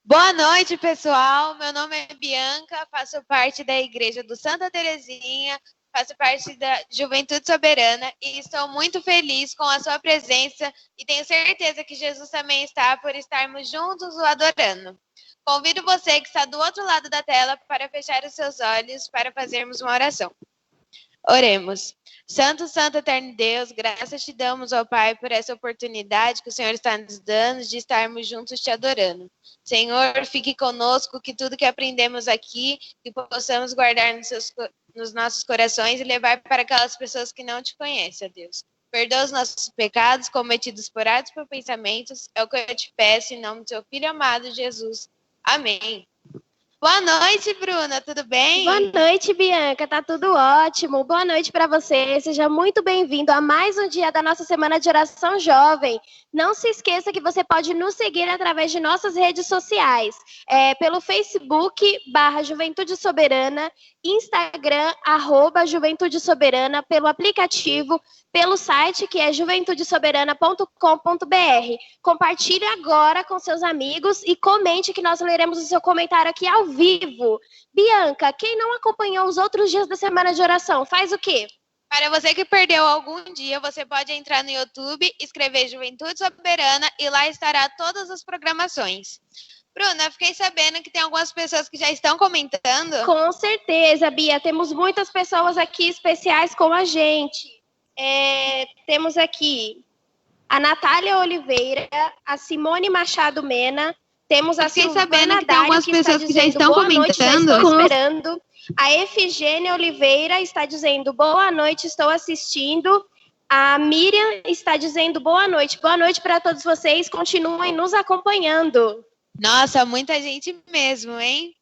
Boa noite, pessoal. Meu nome é Bianca, faço parte da Igreja do Santa Terezinha, faço parte da Juventude Soberana e estou muito feliz com a sua presença e tenho certeza que Jesus também está por estarmos juntos o adorando. Convido você que está do outro lado da tela para fechar os seus olhos para fazermos uma oração. Oremos. Santo, Santo, Eterno Deus, graças te damos, ó Pai, por essa oportunidade que o Senhor está nos dando de estarmos juntos te adorando. Senhor, fique conosco, que tudo que aprendemos aqui, que possamos guardar nos nossos corações e levar para aquelas pessoas que não te conhecem, ó Deus. Perdoa os nossos pecados cometidos por atos e por pensamentos, é o que eu te peço em nome do teu Filho amado, Jesus. Amém. Boa noite, Bruna, tudo bem? Boa noite, Bianca, tá tudo ótimo. Boa noite para você, seja muito bem-vindo a mais um dia da nossa Semana de Oração Jovem. Não se esqueça que você pode nos seguir através de nossas redes sociais, pelo Facebook, /Juventude Soberana, Instagram, @Juventude Soberana, pelo aplicativo, pelo site que é juventudesoberana.com.br. Compartilhe agora com seus amigos e comente que nós leremos o seu comentário aqui ao vivo. Bianca, quem não acompanhou os outros dias da Semana de Oração, faz o quê? Para você que perdeu algum dia, você pode entrar no YouTube, escrever Juventude Soberana e lá estará todas as programações. Bruna, fiquei sabendo que tem algumas pessoas que já estão comentando. Com certeza, Bia, temos muitas pessoas aqui especiais com a gente. Temos aqui a Natália Oliveira, a Simone Machado Mena, temos a Silvana Dário, que está dizendo boa noite, já estou esperando. A Efigênia Oliveira está dizendo boa noite, estou assistindo. A Miriam está dizendo boa noite para todos vocês, continuem nos acompanhando. Nossa, muita gente mesmo, hein?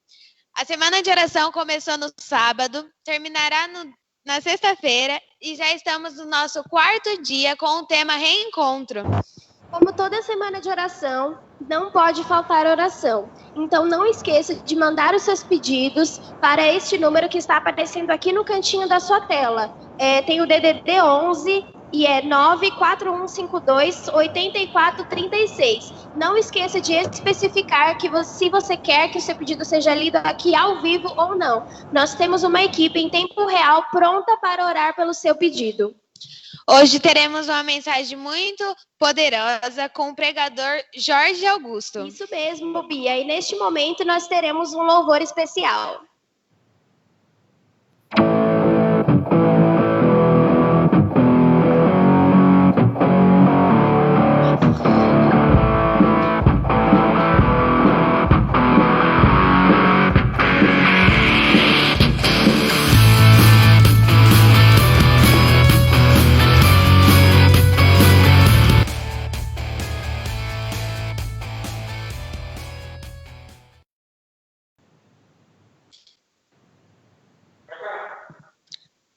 A Semana de Oração começou no sábado, terminará na sexta-feira e já estamos no nosso 4º dia com o tema Reencontro. Como toda semana de oração, não pode faltar oração. Então não esqueça de mandar os seus pedidos para este número que está aparecendo aqui no cantinho da sua tela. Tem o DDD 11 e é 94152-8436. Não esqueça de especificar se você quer que o seu pedido seja lido aqui ao vivo ou não. Nós temos uma equipe em tempo real pronta para orar pelo seu pedido. Hoje teremos uma mensagem muito poderosa com o pregador Jorge Augusto. Isso mesmo, Bia. E neste momento nós teremos um louvor especial.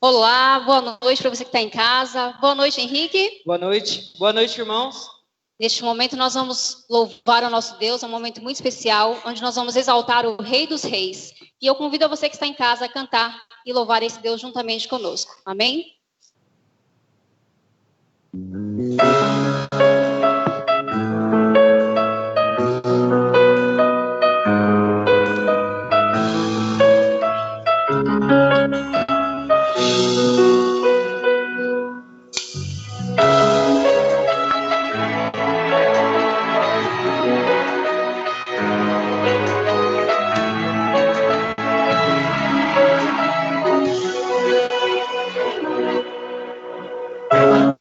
Olá, boa noite para você que está em casa. Boa noite, Henrique. Boa noite. Boa noite, irmãos. Neste momento nós vamos louvar o nosso Deus, é um momento muito especial, onde nós vamos exaltar o Rei dos Reis. E eu convido a você que está em casa a cantar e louvar esse Deus juntamente conosco. Amém?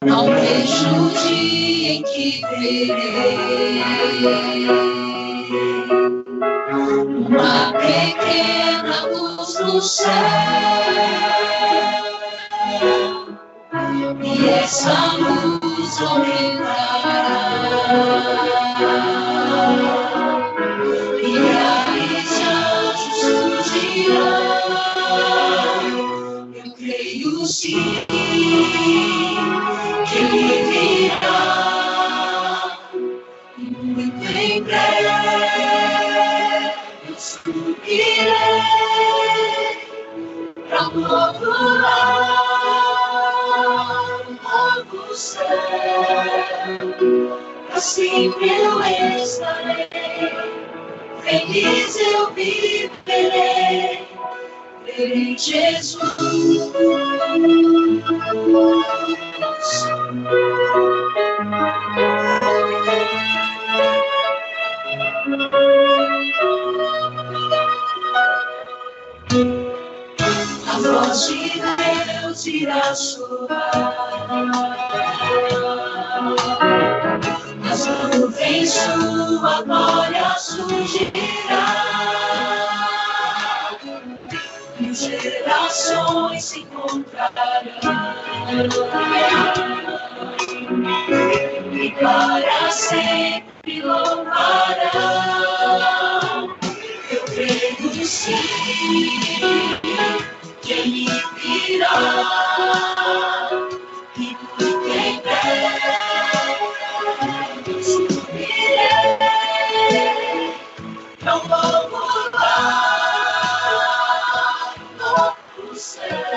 Não vejo o dia em que verei uma pequena luz no céu, essa luz aumentará. E aí já surgirá. Eu creio sim que Ele virá. E muito em breve eu subirei para um novo lar, um novo céu. Para sempre eu estarei, feliz eu viverei, verei Jesus. A voz de Deus irá soar, nas nuvens sua glória surgirá, e gerações se encontrarão, e para sempre louvarão. Eu creio sim que Ele virá, e muito em breve eu subirei para um novo lar, um novo céu.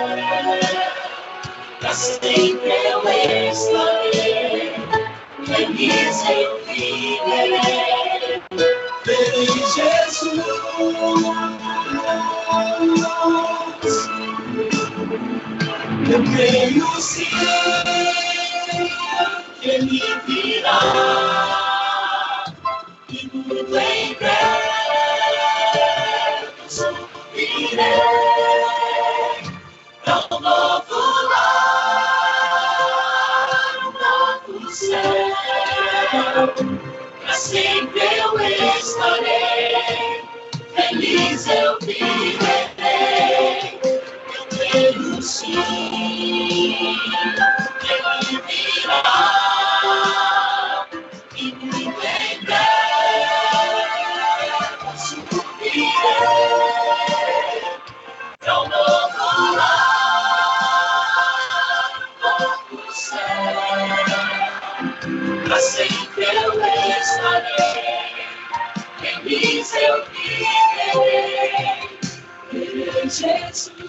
Para sempre eu estarei, feliz eu viverei, verei Jesus. Eu creio sim que Ele virá, e muito em breve eu subirei para um novo lar, um novo céu. Para sempre eu estarei, feliz eu viverei. Eu creio sim que Ele virá, e muito em breve eu subirei para um novo lar, um novo céu. Para sempre eu estarei, feliz eu viverei, verei Jesus.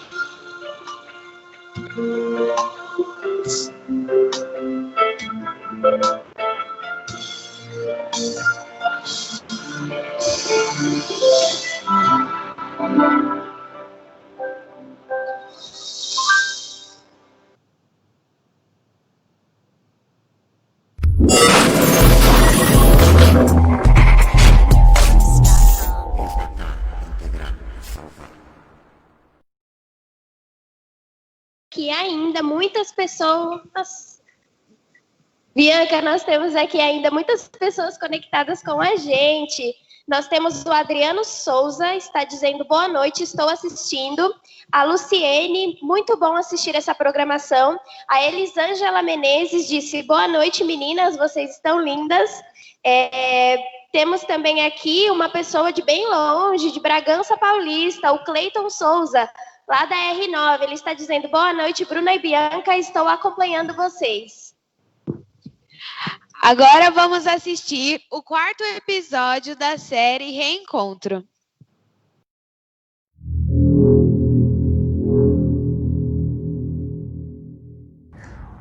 Que ainda muitas pessoas... Bianca, nós temos aqui ainda muitas pessoas conectadas com a gente. Nós temos o Adriano Souza, está dizendo boa noite, estou assistindo. A Luciene, muito bom assistir essa programação. A Elisângela Menezes disse, boa noite, meninas, vocês estão lindas. Temos também aqui uma pessoa de bem longe, de Bragança Paulista, o Cleiton Souza, lá da R9. Ele está dizendo, boa noite, Bruna e Bianca, estou acompanhando vocês. Agora vamos assistir o 4º episódio da série Reencontro.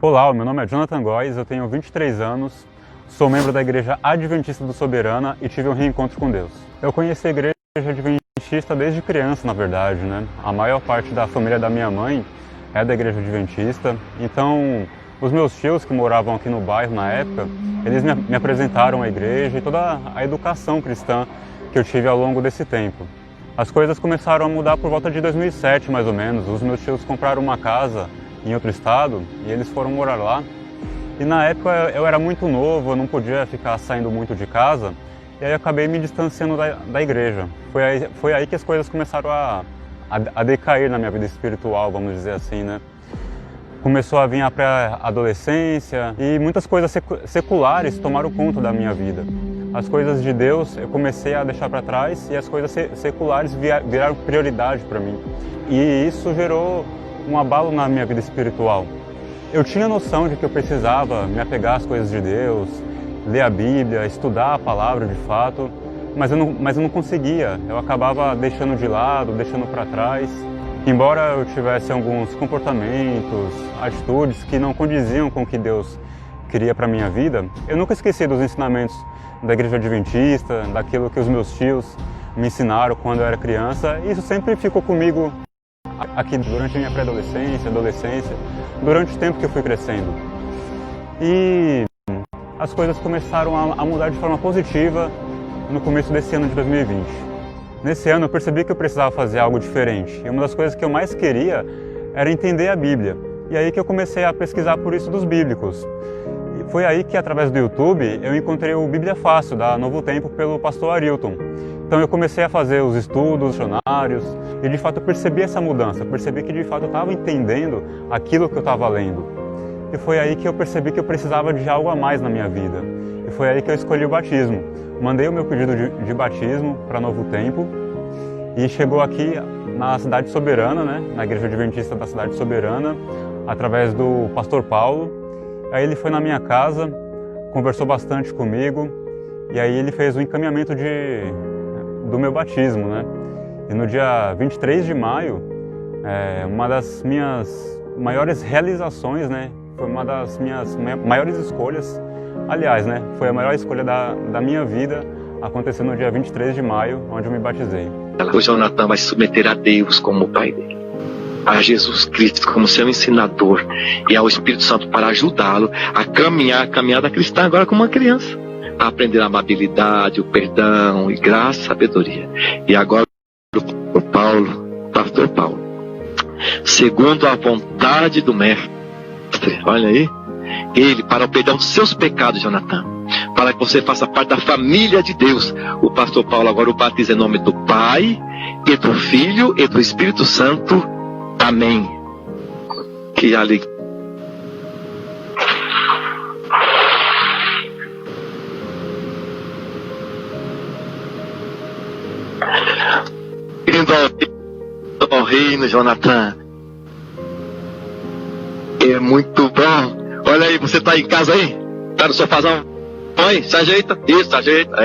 Olá, meu nome é Jonathan Góes, eu tenho 23 anos, sou membro da Igreja Adventista do Soberana e tive um reencontro com Deus. Eu conheci a Igreja Adventista desde criança, na verdade, né? A maior parte da família da minha mãe é da Igreja Adventista, então os meus tios que moravam aqui no bairro na época, eles me apresentaram a igreja e toda a educação cristã que eu tive ao longo desse tempo. As coisas começaram a mudar por volta de 2007, mais ou menos. Os meus tios compraram uma casa em outro estado e eles foram morar lá. E na época eu era muito novo, eu não podia ficar saindo muito de casa, e aí eu acabei me distanciando da igreja. Foi aí que as coisas começaram a decair na minha vida espiritual, vamos dizer assim, né? Começou a vir a pré-adolescência e muitas coisas seculares tomaram conta da minha vida. As coisas de Deus eu comecei a deixar para trás e as coisas seculares viraram prioridade para mim. E isso gerou um abalo na minha vida espiritual. Eu tinha noção de que eu precisava me apegar às coisas de Deus, ler a Bíblia, estudar a palavra de fato, mas eu não conseguia. Eu acabava deixando de lado, deixando para trás. Embora eu tivesse alguns comportamentos, atitudes que não condiziam com o que Deus queria para a minha vida, eu nunca esqueci dos ensinamentos da Igreja Adventista, daquilo que os meus tios me ensinaram quando eu era criança. E isso sempre ficou comigo aqui durante a minha pré-adolescência, adolescência, durante o tempo que eu fui crescendo. E as coisas começaram a mudar de forma positiva no começo desse ano de 2020. Nesse ano eu percebi que eu precisava fazer algo diferente. E uma das coisas que eu mais queria era entender a Bíblia. E aí que eu comecei a pesquisar por isso dos bíblicos. E foi aí que, através do YouTube, eu encontrei o Bíblia Fácil, da Novo Tempo, pelo pastor Arilton. Então eu comecei a fazer os estudos, os dicionários, e de fato eu percebi essa mudança. Percebi que de fato eu estava entendendo aquilo que eu estava lendo. E foi aí que eu percebi que eu precisava de algo a mais na minha vida. E foi aí que eu escolhi o batismo. Mandei o meu pedido de batismo para Novo Tempo e chegou aqui na cidade Soberana, né, na Igreja Adventista da cidade Soberana, através do pastor Paulo. Aí ele foi na minha casa, conversou bastante comigo e aí ele fez o encaminhamento do meu batismo, né? E no dia 23 de maio, uma das minhas maiores realizações, né, foi uma das minhas maiores escolhas. Aliás, né, foi a maior escolha da minha vida, aconteceu no dia 23 de maio, onde eu me batizei. O Jonathan vai se submeter a Deus como o pai dele, a Jesus Cristo como seu ensinador e ao Espírito Santo para ajudá-lo a caminhar a caminhada cristã agora como uma criança, a aprender a amabilidade, o perdão e graça, sabedoria. E agora o pastor Paulo, segundo a vontade do mestre, olha aí, ele, para o perdão dos seus pecados, Jonathan, para que você faça parte da família de Deus. O pastor Paulo agora o batiza em nome do Pai, e do Filho, e do Espírito Santo. Amém. Que alegria. Indo ao reino, Jonathan. É muito bom. Olha aí, você está em casa aí? Está no sofazão? Oi, se ajeita. Isso, se ajeita.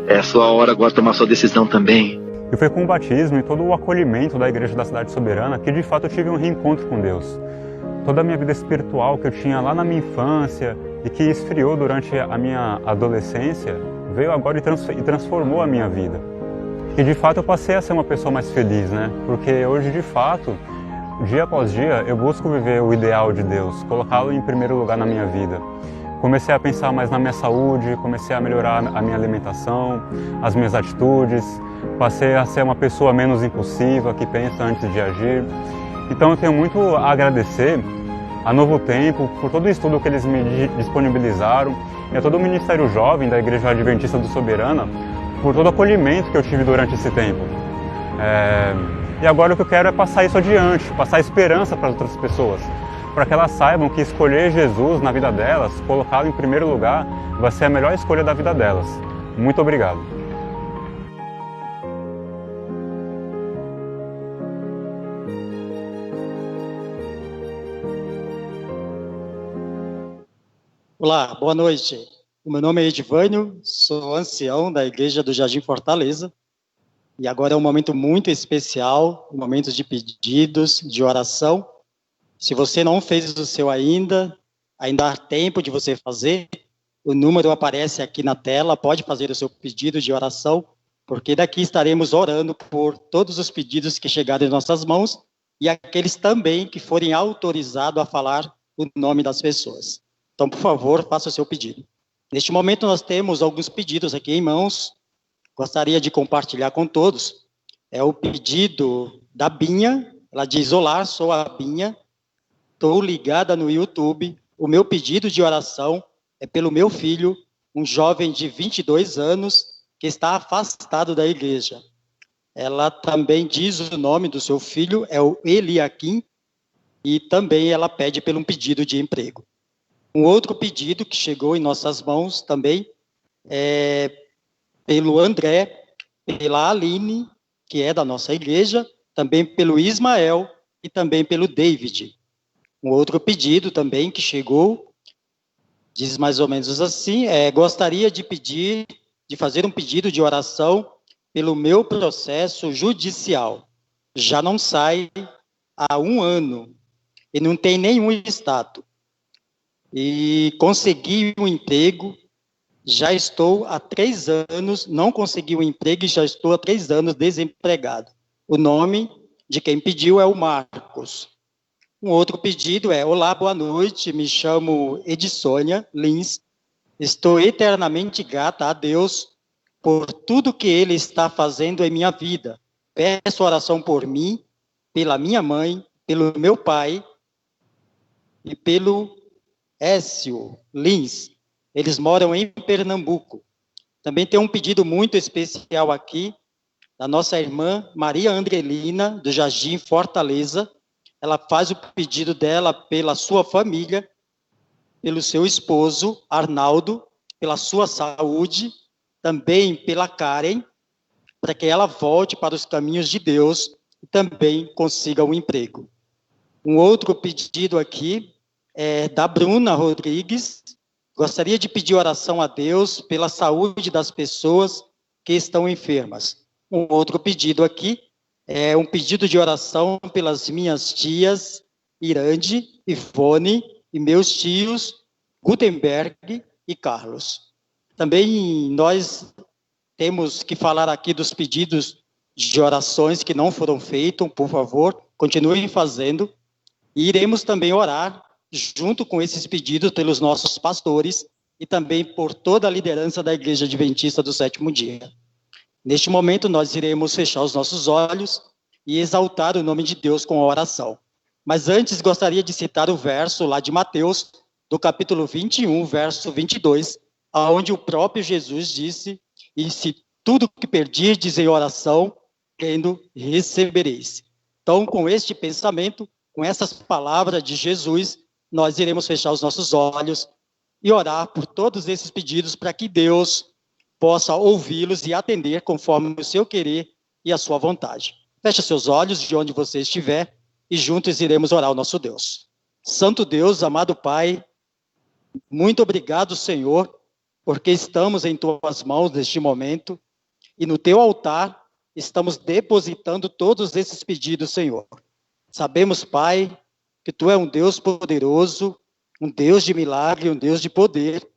É a sua hora agora de tomar sua decisão também. E foi com o batismo e todo o acolhimento da Igreja da Cidade Soberana que de fato eu tive um reencontro com Deus. Toda a minha vida espiritual que eu tinha lá na minha infância e que esfriou durante a minha adolescência, veio agora e transformou a minha vida. E de fato eu passei a ser uma pessoa mais feliz, né? Porque hoje de fato, dia após dia, eu busco viver o ideal de Deus, colocá-lo em primeiro lugar na minha vida. Comecei a pensar mais na minha saúde, comecei a melhorar a minha alimentação, as minhas atitudes, passei a ser uma pessoa menos impulsiva, que pensa antes de agir. Então eu tenho muito a agradecer a Novo Tempo por todo o estudo que eles me disponibilizaram e a todo o Ministério Jovem da Igreja Adventista do Soberana por todo o acolhimento que eu tive durante esse tempo. E agora o que eu quero é passar isso adiante, passar esperança para as outras pessoas, para que elas saibam que escolher Jesus na vida delas, colocá-lo em primeiro lugar, vai ser a melhor escolha da vida delas. Muito obrigado. Olá, boa noite. O meu nome é Edivânio, sou ancião da Igreja do Jardim Fortaleza. E agora é um momento muito especial, um momento de pedidos, de oração. Se você não fez o seu ainda há tempo de você fazer. O número aparece aqui na tela, pode fazer o seu pedido de oração, porque daqui estaremos orando por todos os pedidos que chegarem em nossas mãos e aqueles também que forem autorizados a falar o nome das pessoas. Então, por favor, faça o seu pedido. Neste momento, nós temos alguns pedidos aqui em mãos. Gostaria de compartilhar com todos. É o pedido da Binha. Ela diz: olá, sou a Binha. Estou ligada no YouTube. O meu pedido de oração é pelo meu filho, um jovem de 22 anos, que está afastado da igreja. Ela também diz o nome do seu filho, é o Eliakim. e também ela pede pelo um pedido de emprego. Um outro pedido que chegou em nossas mãos também é pelo André, pela Aline, que é da nossa igreja, também pelo Ismael e também pelo David. Um outro pedido também que chegou, diz mais ou menos assim, gostaria de fazer um pedido de oração pelo meu processo judicial. Já não sai há 1 ano e não tem nenhum status. E consegui um emprego, já estou há 3 anos, não consegui um emprego e já estou há 3 anos desempregado. O nome de quem pediu é o Marcos. Um outro pedido é: olá, boa noite, me chamo Edissônia Lins, estou eternamente grata a Deus por tudo que Ele está fazendo em minha vida. Peço oração por mim, pela minha mãe, pelo meu pai e pelo Écio Lins. Eles moram em Pernambuco. Também tem um pedido muito especial aqui, da nossa irmã Maria Andrelina, do Jardim Fortaleza. Ela faz o pedido dela pela sua família, pelo seu esposo, Arnaldo, pela sua saúde, também pela Karen, para que ela volte para os caminhos de Deus e também consiga um emprego. Um outro pedido aqui é da Bruna Rodrigues. Gostaria de pedir oração a Deus pela saúde das pessoas que estão enfermas. Um outro pedido aqui é um pedido de oração pelas minhas tias, Irande, Ivone, e meus tios, Gutenberg e Carlos. Também nós temos que falar aqui dos pedidos de orações que não foram feitos, por favor, continuem fazendo. E iremos também orar junto com esses pedidos pelos nossos pastores e também por toda a liderança da Igreja Adventista do Sétimo Dia. Neste momento, nós iremos fechar os nossos olhos e exaltar o nome de Deus com a oração. Mas antes, gostaria de citar o verso lá de Mateus, do capítulo 21, verso 22, onde o próprio Jesus disse: e se tudo que perdirdes em oração, crendo, recebereis. Então, com este pensamento, com essas palavras de Jesus, nós iremos fechar os nossos olhos e orar por todos esses pedidos para que Deus possa ouvi-los e atender conforme o seu querer e a sua vontade. Feche seus olhos de onde você estiver e juntos iremos orar ao nosso Deus. Santo Deus, amado Pai, muito obrigado, Senhor, porque estamos em tuas mãos neste momento e no teu altar estamos depositando todos esses pedidos, Senhor. Sabemos, Pai, que tu é um Deus poderoso, um Deus de milagre, um Deus de poder,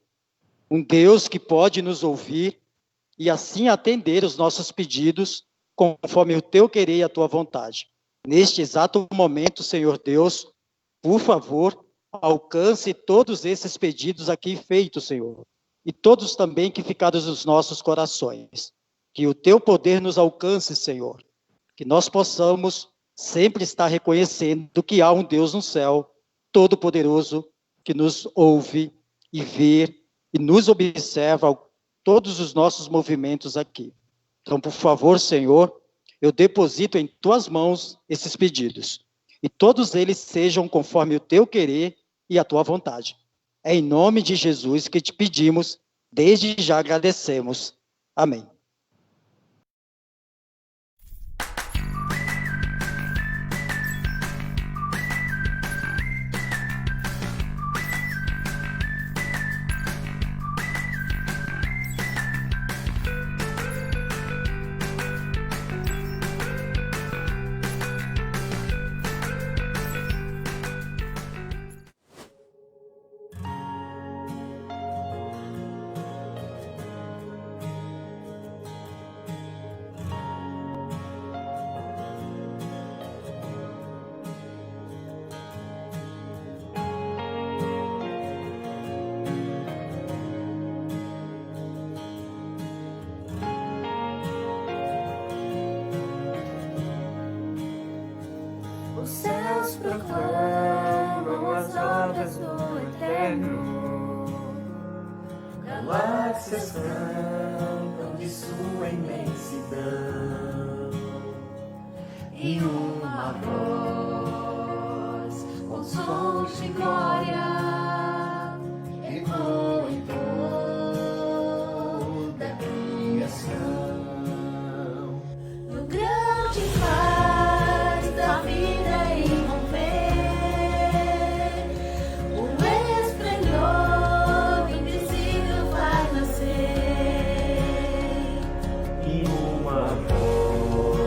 um Deus que pode nos ouvir e assim atender os nossos pedidos conforme o teu querer e a tua vontade. Neste exato momento, Senhor Deus, por favor, alcance todos esses pedidos aqui feitos, Senhor, e todos também que ficaram nos nossos corações. Que o teu poder nos alcance, Senhor, que nós possamos sempre estar reconhecendo que há um Deus no céu, todo-poderoso, que nos ouve e vê e nos observa todos os nossos movimentos aqui. Então, por favor, Senhor, eu deposito em tuas mãos esses pedidos, e todos eles sejam conforme o teu querer e a tua vontade. É em nome de Jesus que te pedimos, desde já agradecemos. Amém. Os céus proclamam as obras do Eterno, galáxias cantam de sua imensidão, e uma voz sons de glória ecoam em toda a criação. No grande paz da vida irromper, um esplendor invisível vai nascer. E uma voz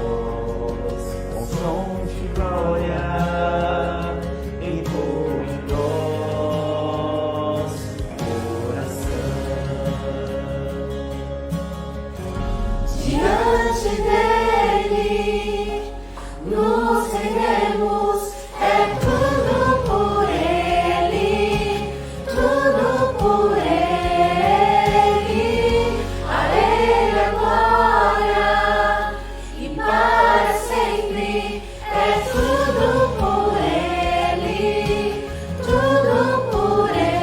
com som de glória ecoa em nosso coração. Diante dele nos rendemos, é tudo por ele, tudo por ele. A ele a glória e para sempre, é tudo por ele, tudo por ele.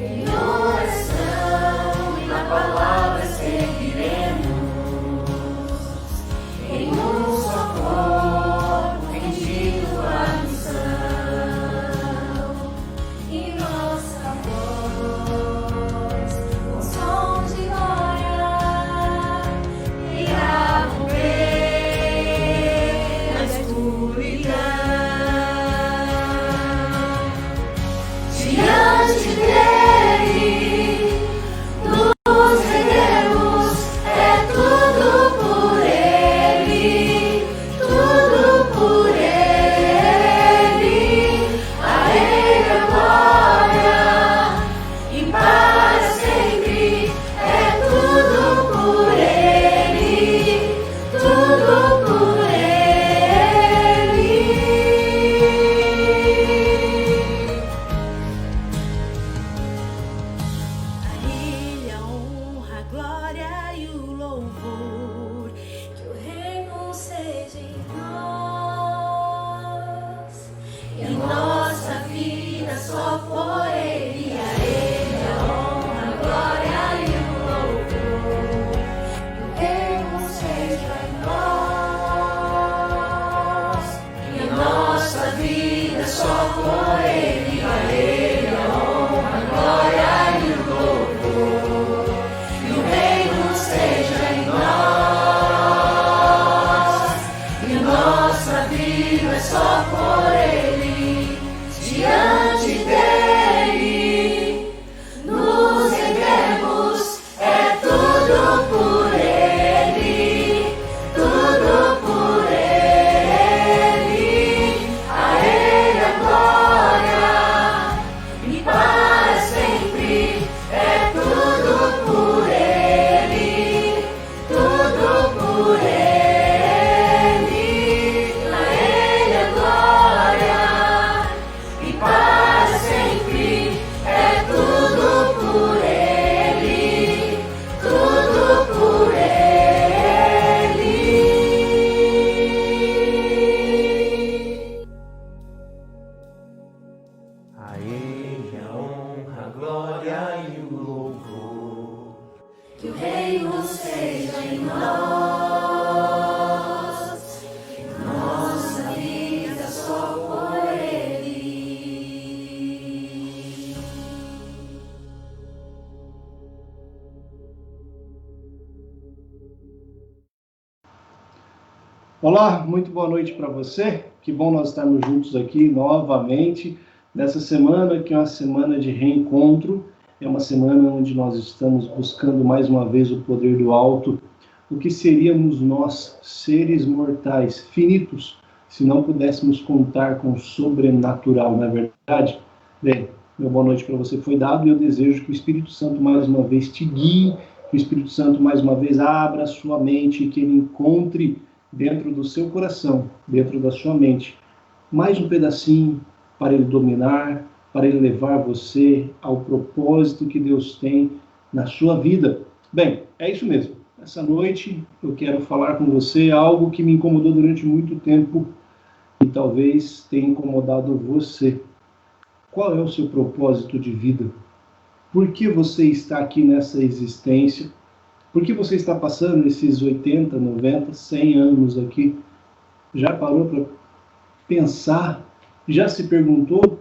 Em oração e na palavra seguiremos, em um só corpo rendido à missão. E nossa voz, com sons de glória, irá romper na escuridão. Diante dele nos rendemos, é tudo por ele, tudo por ele. A ele a glória e para sempre, é tudo por ele, tudo por ele. A ele a honra, a glória e o louvor, que o reino seja em nós, e a nossa vida só por ele. A ele a honra, a glória e o louvor, que o reino seja em nós, e a nossa vida só por ele. A ele a honra, a glória e o louvor, que o reino seja em nós, e a nossa vida é só por ele. Diante dele nos rendemos, é tudo por ele, tudo por ele. A ele a glória e para sempre, é tudo por ele, tudo por ele. A ele a glória e para sempre, é tudo por ele, tudo por ele. A ele a honra, a glória e o louvor. Que o reino seja em nós, e nossa vida só por ele. Olá, muito boa noite para você. Que bom nós estarmos juntos aqui novamente nessa semana, que é uma semana de reencontro. É uma semana onde nós estamos buscando mais uma vez o poder do alto. O que seríamos nós, seres mortais, finitos, se não pudéssemos contar com o sobrenatural, não é verdade? Bem, meu boa noite para você foi dado e eu desejo que o Espírito Santo mais uma vez te guie, que o Espírito Santo mais uma vez abra a sua mente, que ele encontre dentro do seu coração, dentro da sua mente, mais um pedacinho para ele dominar, para ele levar você ao propósito que Deus tem na sua vida. Bem, é isso mesmo. Essa noite eu quero falar com você algo que me incomodou durante muito tempo e talvez tenha incomodado você. Qual é o seu propósito de vida? Por que você está aqui nessa existência? Por que você está passando esses 80, 90, 100 anos aqui? Já parou para pensar? Já se perguntou?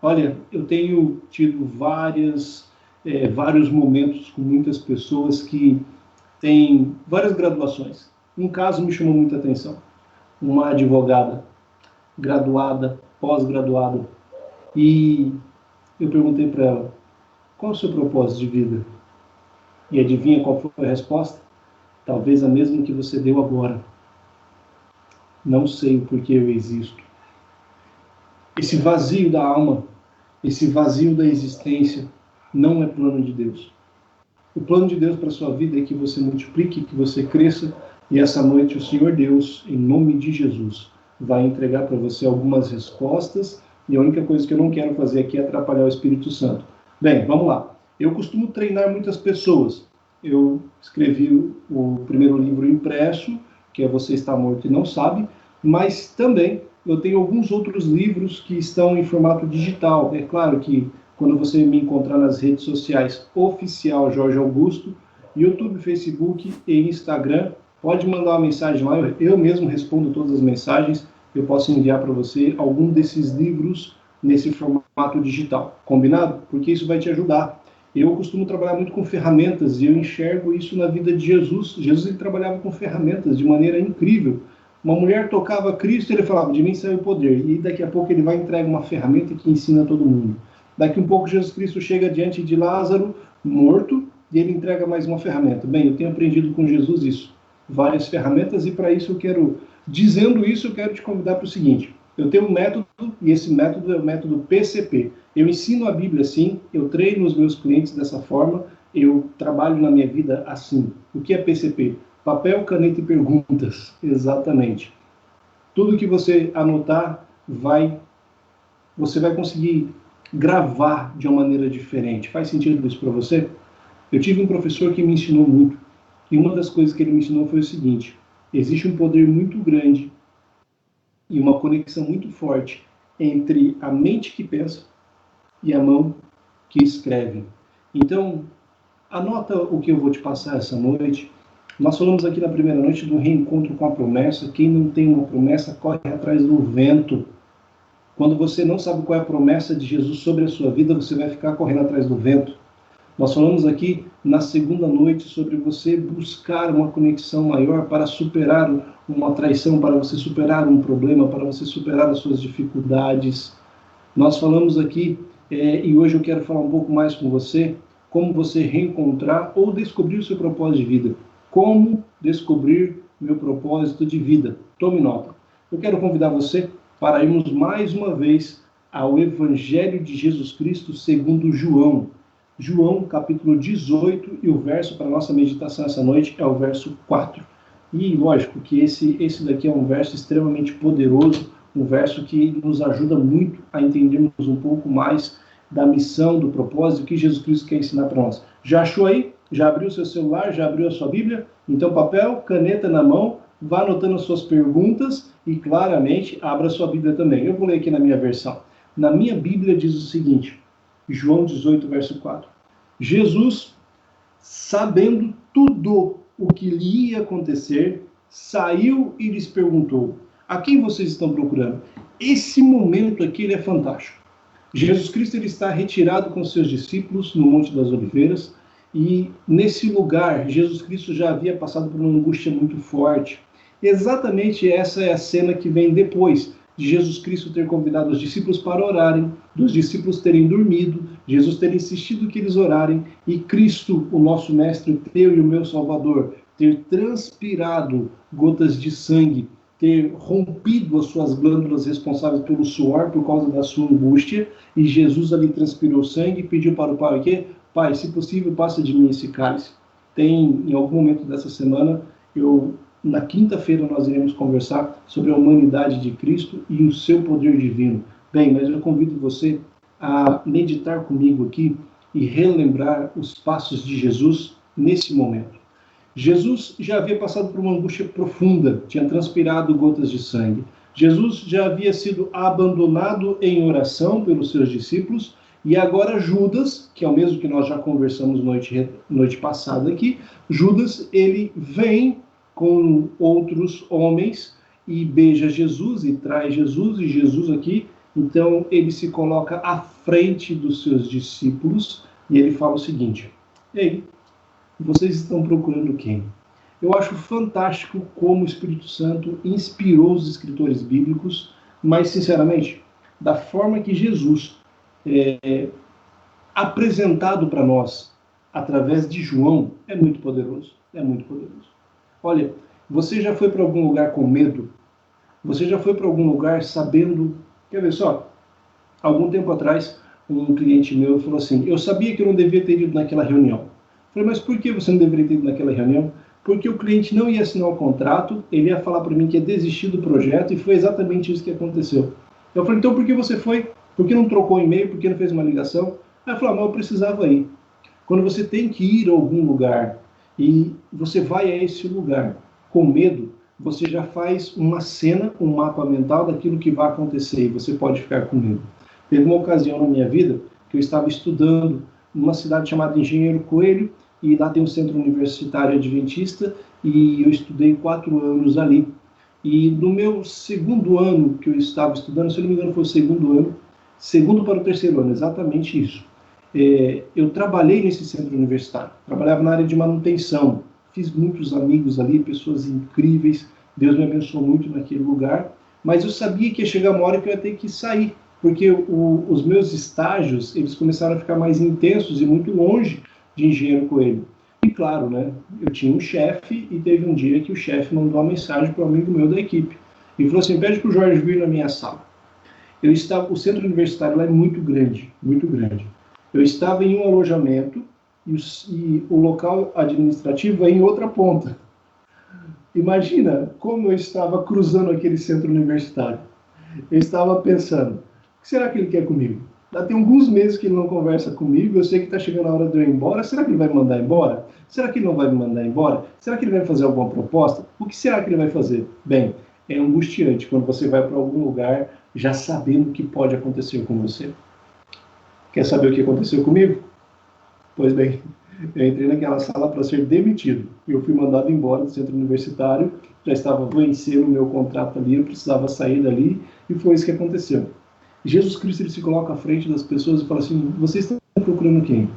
Olha, eu tenho tido vários momentos com muitas pessoas que têm várias graduações. Um caso me chamou muita atenção. Uma advogada, graduada, pós-graduada. E eu perguntei para ela, qual é o seu propósito de vida? E adivinha qual foi a resposta? Talvez a mesma que você deu agora. Não sei o porquê eu existo. Esse vazio da alma, esse vazio da existência, não é plano de Deus. O plano de Deus para a sua vida é que você multiplique, que você cresça, e essa noite o Senhor Deus, em nome de Jesus, vai entregar para você algumas respostas, e a única coisa que eu não quero fazer aqui é atrapalhar o Espírito Santo. Bem, vamos lá. Eu costumo treinar muitas pessoas. Eu escrevi o primeiro livro impresso, que é Você Está Morto e Não Sabe, mas também eu tenho alguns outros livros que estão em formato digital. É claro que quando você me encontrar nas redes sociais, oficial Jorge Augusto, YouTube, Facebook e Instagram, pode mandar uma mensagem lá, eu mesmo respondo todas as mensagens, eu posso enviar para você algum desses livros nesse formato digital. Combinado? Porque isso vai te ajudar. Eu costumo trabalhar muito com ferramentas e eu enxergo isso na vida de Jesus. Jesus ele trabalhava com ferramentas de maneira incrível. Uma mulher tocava Cristo e ele falava, de mim saiu o poder. E daqui a pouco ele vai entregar uma ferramenta que ensina todo mundo. Daqui um pouco Jesus Cristo chega diante de Lázaro, morto, e ele entrega mais uma ferramenta. Bem, eu tenho aprendido com Jesus isso. Várias ferramentas e para isso eu quero, dizendo isso, eu quero te convidar para o seguinte. Eu tenho um método e esse método é o método PCP. Eu ensino a Bíblia assim, eu treino os meus clientes dessa forma, eu trabalho na minha vida assim. O que é PCP? Papel, caneta e perguntas. Exatamente. Tudo que você anotar, você vai conseguir gravar de uma maneira diferente. Faz sentido isso para você? Eu tive um professor que me ensinou muito. E uma das coisas que ele me ensinou foi o seguinte. Existe um poder muito grande e uma conexão muito forte entre a mente que pensa e a mão que escreve. Então, anota o que eu vou te passar essa noite. Nós falamos aqui na primeira noite do reencontro com a promessa. Quem não tem uma promessa, corre atrás do vento. Quando você não sabe qual é a promessa de Jesus sobre a sua vida, você vai ficar correndo atrás do vento. Nós falamos aqui na segunda noite sobre você buscar uma conexão maior para superar uma traição, para você superar um problema, para você superar as suas dificuldades. Nós falamos aqui, e hoje eu quero falar um pouco mais com você, como você reencontrar ou descobrir o seu propósito de vida. Como descobrir meu propósito de vida. Tome nota. Eu quero convidar você para irmos mais uma vez ao Evangelho de Jesus Cristo segundo João. João, capítulo 18, e o verso para a nossa meditação essa noite é o verso 4. E lógico que esse daqui é um verso extremamente poderoso, um verso que nos ajuda muito a entendermos um pouco mais da missão, do propósito que Jesus Cristo quer ensinar para nós. Já achou aí? Já abriu o seu celular? Já abriu a sua Bíblia? Então papel, caneta na mão, vá anotando as suas perguntas e claramente abra a sua Bíblia também. Eu vou ler aqui na minha versão. Na minha Bíblia diz o seguinte, João 18, verso 4. Jesus, sabendo tudo o que lhe ia acontecer, saiu e lhes perguntou, a quem vocês estão procurando? Esse momento aqui ele é fantástico. Jesus Cristo ele está retirado com seus discípulos no Monte das Oliveiras e nesse lugar Jesus Cristo já havia passado por uma angústia muito forte. Exatamente essa é a cena que vem depois de Jesus Cristo ter convidado os discípulos para orarem, dos discípulos terem dormido, Jesus ter insistido que eles orarem e Cristo, o nosso Mestre, o teu e o meu Salvador, ter transpirado gotas de sangue, ter rompido as suas glândulas responsáveis pelo suor por causa da sua angústia, e Jesus ali transpirou sangue e pediu para o Pai o quê? Pai, se possível, passa de mim esse cálice. Em algum momento dessa semana, na quinta-feira nós iremos conversar sobre a humanidade de Cristo e o seu poder divino. Bem, mas eu convido você a meditar comigo aqui e relembrar os passos de Jesus nesse momento. Jesus já havia passado por uma angústia profunda, tinha transpirado gotas de sangue. Jesus já havia sido abandonado em oração pelos seus discípulos E agora Judas, que é o mesmo que nós já conversamos noite passada aqui, Judas, ele vem com outros homens e beija Jesus e traz Jesus, e Jesus aqui, então ele se coloca à frente dos seus discípulos e ele fala o seguinte: ei, vocês estão procurando quem? Eu acho fantástico como o Espírito Santo inspirou os escritores bíblicos, mas sinceramente, da forma que Jesus apresentado para nós através de João, é muito poderoso, é muito poderoso. Olha, você já foi para algum lugar com medo? Você já foi para algum lugar sabendo... Quer ver só? Algum tempo atrás, um cliente meu falou assim: eu sabia que eu não devia ter ido naquela reunião. Eu falei: mas por que você não deveria ter ido naquela reunião? Porque o cliente não ia assinar o contrato, ele ia falar para mim que ia desistir do projeto, e foi exatamente isso que aconteceu. Eu falei: então por que você foi? Por que não trocou e-mail? Por que não fez uma ligação? Aí ele falou: mas eu precisava ir. Quando você tem que ir a algum lugar e você vai a esse lugar com medo, você já faz uma cena, um mapa mental daquilo que vai acontecer, e você pode ficar com medo. Teve uma ocasião na minha vida que eu estava estudando numa cidade chamada Engenheiro Coelho, e lá tem um centro universitário adventista, e eu estudei 4 anos ali. E no meu segundo ano que eu estava estudando, se eu não me engano foi o segundo ano, segundo para o terceiro ano, exatamente isso. Eu trabalhei nesse centro universitário, trabalhava na área de manutenção, fiz muitos amigos ali, pessoas incríveis, Deus me abençoou muito naquele lugar, mas eu sabia que ia chegar uma hora que eu ia ter que sair, porque os meus estágios, eles começaram a ficar mais intensos e muito longe de Engenheiro Coelho. E claro, né, eu tinha um chefe, e teve um dia que o chefe mandou uma mensagem para um amigo meu da equipe, e falou assim: pede para o Jorge vir na minha sala. O centro universitário lá é muito grande, muito grande. Eu estava em um alojamento, e o local administrativo é em outra ponta. Imagina como eu estava cruzando aquele centro universitário. Eu estava pensando: o que será que ele quer comigo? Já tem alguns meses que ele não conversa comigo, eu sei que está chegando a hora de eu ir embora. Será que ele vai me mandar embora? Será que ele não vai me mandar embora? Será que ele vai fazer alguma proposta? O que será que ele vai fazer? Bem, é angustiante quando você vai para algum lugar já sabendo o que pode acontecer com você. Quer saber o que aconteceu comigo? Pois bem, eu entrei naquela sala para ser demitido. Eu fui mandado embora do centro universitário, já estava vencendo o meu contrato ali, eu precisava sair dali, e foi isso que aconteceu. Jesus Cristo, ele se coloca à frente das pessoas e fala assim: vocês estão procurando quem?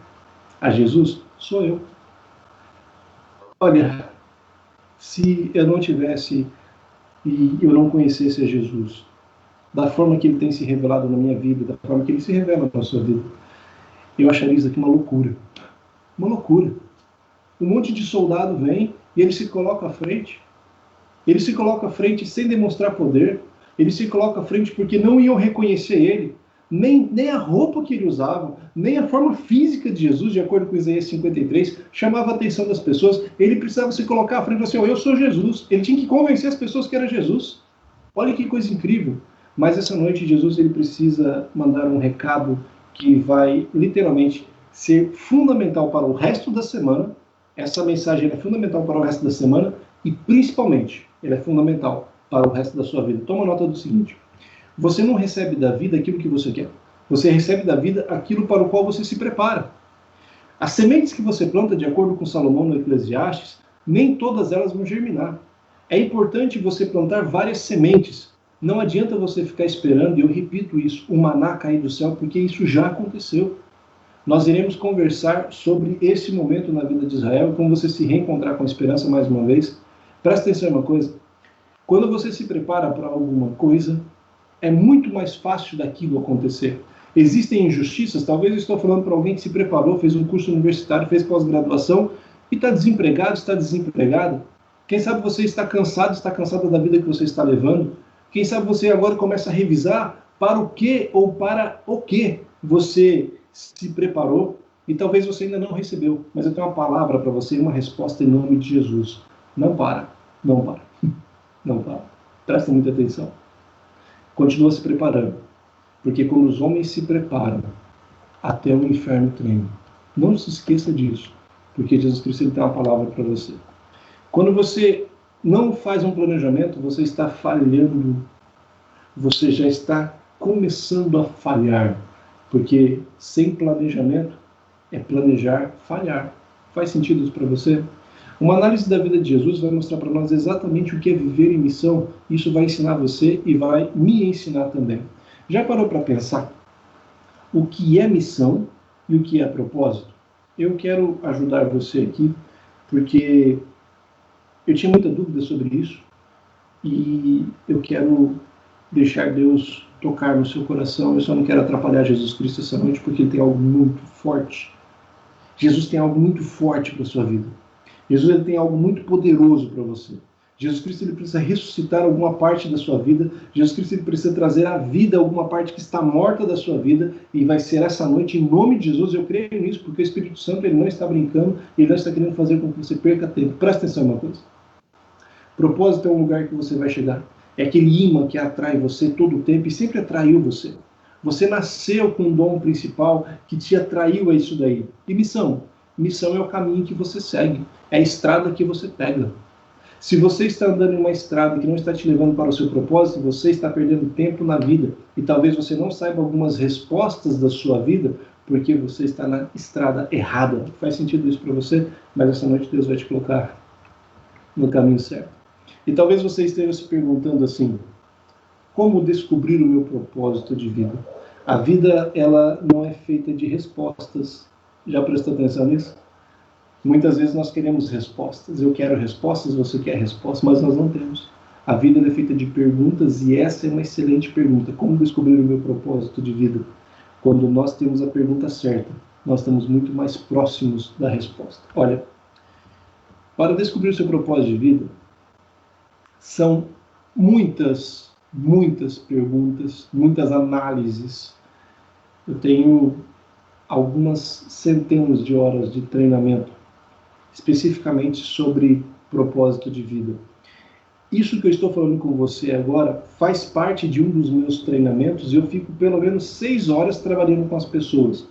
A Jesus? Sou eu. Olha, se eu não tivesse e eu não conhecesse a Jesus, da forma que ele tem se revelado na minha vida, da forma que ele se revela na sua vida, eu acharia isso aqui uma loucura. Uma loucura. Um monte de soldado vem e ele se coloca à frente. Ele se coloca à frente sem demonstrar poder. Ele se coloca à frente porque não iam reconhecer ele. Nem a roupa que ele usava, nem a forma física de Jesus, de acordo com Isaías 53, chamava a atenção das pessoas. Ele precisava se colocar à frente e falar assim: eu sou Jesus. Ele tinha que convencer as pessoas que era Jesus. Olha que coisa incrível. Mas essa noite Jesus, ele precisa mandar um recado que vai literalmente ser fundamental para o resto da semana. Essa mensagem é fundamental para o resto da semana e principalmente ela é fundamental para o resto da sua vida. Toma nota do seguinte: você não recebe da vida aquilo que você quer. Você recebe da vida aquilo para o qual você se prepara. As sementes que você planta, de acordo com Salomão no Eclesiastes, nem todas elas vão germinar. É importante você plantar várias sementes. Não adianta você ficar esperando, e eu repito isso, o maná cair do céu, porque isso já aconteceu. Nós iremos conversar sobre esse momento na vida de Israel, como você se reencontrar com a esperança mais uma vez. Presta atenção em uma coisa: quando você se prepara para alguma coisa, é muito mais fácil daquilo acontecer. Existem injustiças, talvez eu estou falando para alguém que se preparou, fez um curso universitário, fez pós-graduação e está desempregado, está desempregado. Quem sabe você está cansado, está cansada da vida que você está levando. Quem sabe você agora começa a revisar para o que ou para o que você se preparou e talvez você ainda não recebeu. Mas eu tenho uma palavra para você, uma resposta em nome de Jesus. Não para, não para, não para. Presta muita atenção. Continua se preparando. Porque quando os homens se preparam, até o inferno treme. Não se esqueça disso. Porque Jesus Cristo, ele tem uma palavra para você. Quando você não faz um planejamento, você está falhando. Você já está começando a falhar. Porque sem planejamento é planejar falhar. Faz sentido isso para você? Uma análise da vida de Jesus vai mostrar para nós exatamente o que é viver em missão. Isso vai ensinar você e vai me ensinar também. Já parou para pensar o que é missão e o que é propósito? Eu quero ajudar você aqui, porque eu tinha muita dúvida sobre isso e eu quero deixar Deus tocar no seu coração. Eu só não quero atrapalhar Jesus Cristo essa noite, porque ele tem algo muito forte. Jesus tem algo muito forte para a sua vida. Jesus ele tem algo muito poderoso para você. Jesus Cristo ele precisa ressuscitar alguma parte da sua vida. Jesus Cristo ele precisa trazer à vida alguma parte que está morta da sua vida. E vai ser essa noite, em nome de Jesus. Eu creio nisso, porque o Espírito Santo ele não está brincando. Ele não está querendo fazer com que você perca tempo. Presta atenção em uma coisa. Propósito é um lugar que você vai chegar. É aquele imã que atrai você todo o tempo e sempre atraiu você. Você nasceu com um dom principal que te atraiu a isso daí. E missão? Missão é o caminho que você segue. É a estrada que você pega. Se você está andando em uma estrada que não está te levando para o seu propósito, você está perdendo tempo na vida. E talvez você não saiba algumas respostas da sua vida, porque você está na estrada errada. Faz sentido isso para você? Mas essa noite Deus vai te colocar no caminho certo. E talvez você esteja se perguntando assim, como descobrir o meu propósito de vida? A vida, ela não é feita de respostas. Já prestou atenção nisso? Muitas vezes nós queremos respostas. Eu quero respostas, você quer respostas, mas nós não temos. A vida é feita de perguntas e essa é uma excelente pergunta. Como descobrir o meu propósito de vida? Quando nós temos a pergunta certa, nós estamos muito mais próximos da resposta. Olha, para descobrir o seu propósito de vida, são muitas perguntas, muitas análises. Eu tenho algumas centenas de horas de treinamento, especificamente sobre propósito de vida. Isso que eu estou falando com você agora faz parte de um dos meus treinamentos e eu fico pelo menos 6 horas trabalhando com as pessoas.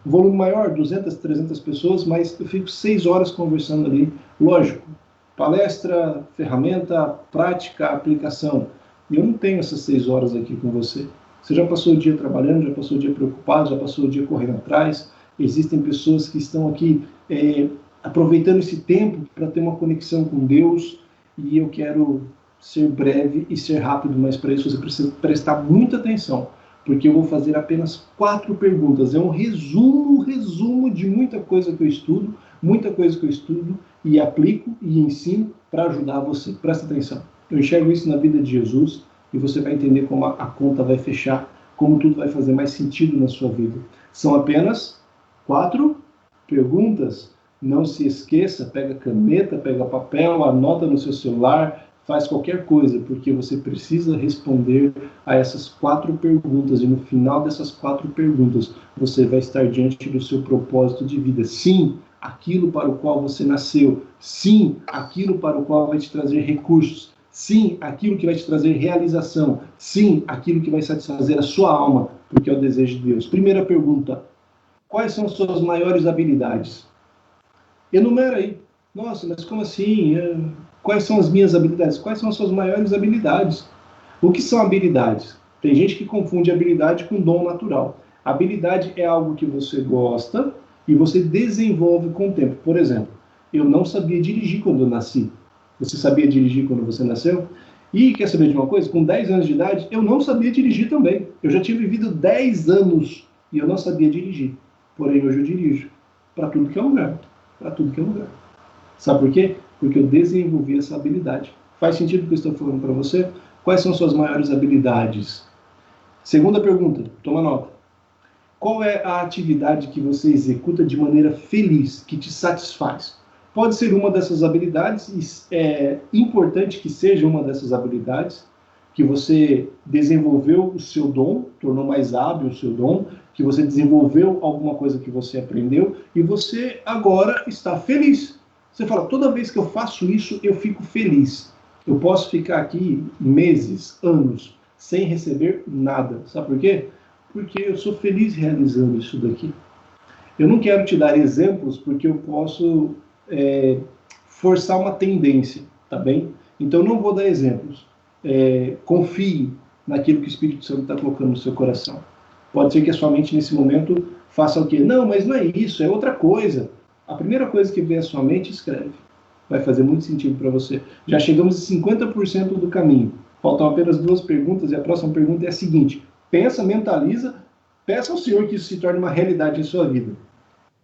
Volume maior, 200, 300 pessoas, mas eu fico 6 horas conversando ali. Lógico, palestra, ferramenta, prática, aplicação. E eu não tenho essas 6 horas aqui com você. Você já passou o dia trabalhando, já passou o dia preocupado, já passou o dia correndo atrás. Existem pessoas que estão aqui aproveitando esse tempo para ter uma conexão com Deus. E eu quero ser breve e ser rápido, mas para isso você precisa prestar muita atenção, porque eu vou fazer apenas 4 perguntas. É um resumo de muita coisa que eu estudo, e aplico e ensino para ajudar você. Presta atenção. Eu enxergo isso na vida de Jesus e você vai entender como a conta vai fechar, como tudo vai fazer mais sentido na sua vida. São apenas 4 perguntas. Não se esqueça, pega caneta, pega papel, anota no seu celular, faz qualquer coisa, porque você precisa responder a essas 4 perguntas. E no final dessas 4 perguntas, você vai estar diante do seu propósito de vida. Sim, aquilo para o qual você nasceu. Sim, aquilo para o qual vai te trazer recursos. Sim, aquilo que vai te trazer realização. Sim, aquilo que vai satisfazer a sua alma, porque é o desejo de Deus. Primeira pergunta: quais são as suas maiores habilidades? Enumera aí. Nossa, mas como assim? Quais são as minhas habilidades? Quais são as suas maiores habilidades? O que são habilidades? Tem gente que confunde habilidade com dom natural. Habilidade é algo que você gosta e você desenvolve com o tempo. Por exemplo, eu não sabia dirigir quando eu nasci. Você sabia dirigir quando você nasceu? E quer saber de uma coisa? Com 10 anos de idade, eu não sabia dirigir também. Eu já tinha vivido 10 anos e eu não sabia dirigir. Porém, hoje eu dirijo. Para tudo que é lugar. Para tudo que é lugar. Sabe por quê? Porque eu desenvolvi essa habilidade. Faz sentido o que eu estou falando para você? Quais são suas maiores habilidades? Segunda pergunta, toma nota. Qual é a atividade que você executa de maneira feliz, que te satisfaz? Pode ser uma dessas habilidades, e é importante que seja uma dessas habilidades, que você desenvolveu o seu dom, tornou mais hábil o seu dom, que você desenvolveu alguma coisa que você aprendeu e você agora está feliz. Você fala, toda vez que eu faço isso, eu fico feliz. Eu posso ficar aqui meses, anos, sem receber nada. Sabe por quê? Porque eu sou feliz realizando isso daqui. Eu não quero te dar exemplos porque eu posso forçar uma tendência, tá bem? Então eu não vou dar exemplos. Confie naquilo que o Espírito Santo está colocando no seu coração. Pode ser que a sua mente, nesse momento, faça o quê? Não, mas não é isso, é outra coisa. A primeira coisa que vem à sua mente, escreve. Vai fazer muito sentido para você. Já chegamos a 50% do caminho. Faltam apenas 2 perguntas e a próxima pergunta é a seguinte. Pensa, mentaliza, peça ao Senhor que isso se torne uma realidade em sua vida.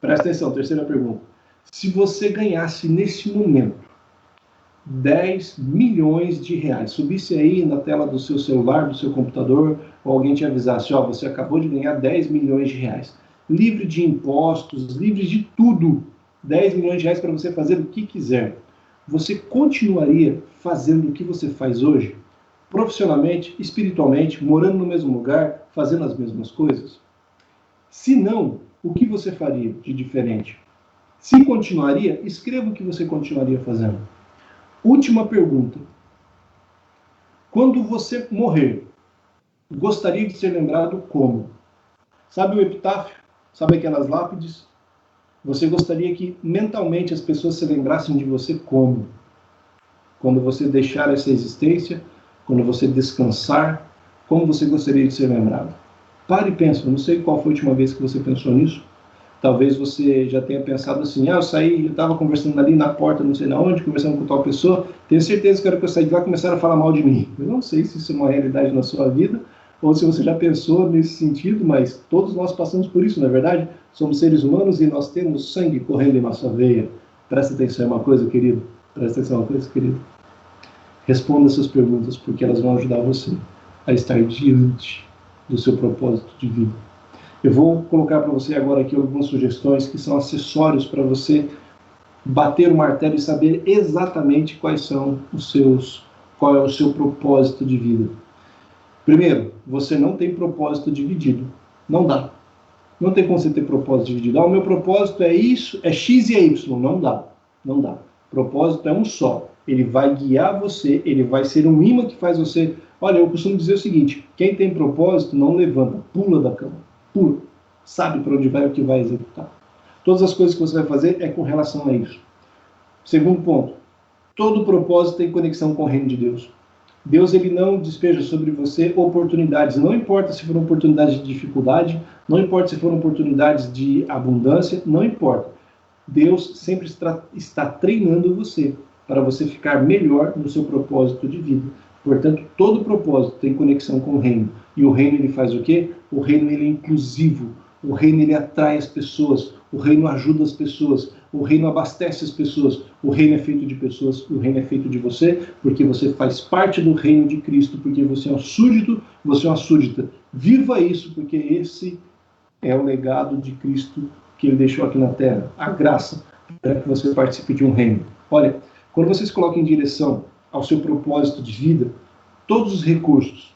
Presta atenção, terceira pergunta. Se você ganhasse neste momento 10 milhões de reais, subisse aí na tela do seu celular, do seu computador, ou alguém te avisasse, ó, você acabou de ganhar 10 milhões de reais, livre de impostos, livre de tudo, 10 milhões de reais para você fazer o que quiser, você continuaria fazendo o que você faz hoje? Profissionalmente, espiritualmente, morando no mesmo lugar, fazendo as mesmas coisas? Se não, o que você faria de diferente? Se continuaria, escreva o que você continuaria fazendo. Última pergunta. Quando você morrer, gostaria de ser lembrado como? Sabe o epitáfio? Sabe aquelas lápides? Você gostaria que mentalmente as pessoas se lembrassem de você como? Quando você deixar essa existência, quando você descansar, como você gostaria de ser lembrado? Pare e pense, eu não sei qual foi a última vez que você pensou nisso. Talvez você já tenha pensado assim, eu saí, eu estava conversando ali na porta, não sei na onde, conversando com tal pessoa, tenho certeza que a hora que eu saí de lá começaram a falar mal de mim. Eu não sei se isso é uma realidade na sua vida, ou se você já pensou nesse sentido, mas todos nós passamos por isso, não é verdade? Somos seres humanos e nós temos sangue correndo em nossa veia. Presta atenção em uma coisa, querido. Presta atenção em uma coisa, querido. Responda essas perguntas, porque elas vão ajudar você a estar diante do seu propósito de vida. Eu vou colocar para você agora aqui algumas sugestões que são acessórios para você bater o martelo e saber exatamente qual é o seu propósito de vida. Primeiro, você não tem propósito dividido. Não dá. Não tem como você ter propósito dividido. O meu propósito é isso, é X e é Y. Não dá. Não dá. Propósito é um só. Ele vai guiar você, ele vai ser um imã que faz você... Olha, eu costumo dizer o seguinte, quem tem propósito não levanta, pula da cama. Pula. Sabe para onde vai, o que vai executar. Todas as coisas que você vai fazer é com relação a isso. Segundo ponto, todo propósito tem conexão com o reino de Deus. Deus, ele não despeja sobre você oportunidades, não importa se foram oportunidades de dificuldade, não importa se foram oportunidades de abundância, não importa. Deus sempre está treinando você para você ficar melhor no seu propósito de vida. Portanto, todo propósito tem conexão com o reino. E o reino, ele faz o quê? O reino, ele é inclusivo. O reino, ele atrai as pessoas. O reino ajuda as pessoas. O reino abastece as pessoas. O reino é feito de pessoas. O reino é feito de você, porque você faz parte do reino de Cristo, porque você é um súdito, você é uma súdita. Viva isso, porque esse é o legado de Cristo que ele deixou aqui na terra. A graça para que você participe de um reino. Olha, quando você se coloca em direção ao seu propósito de vida, todos os recursos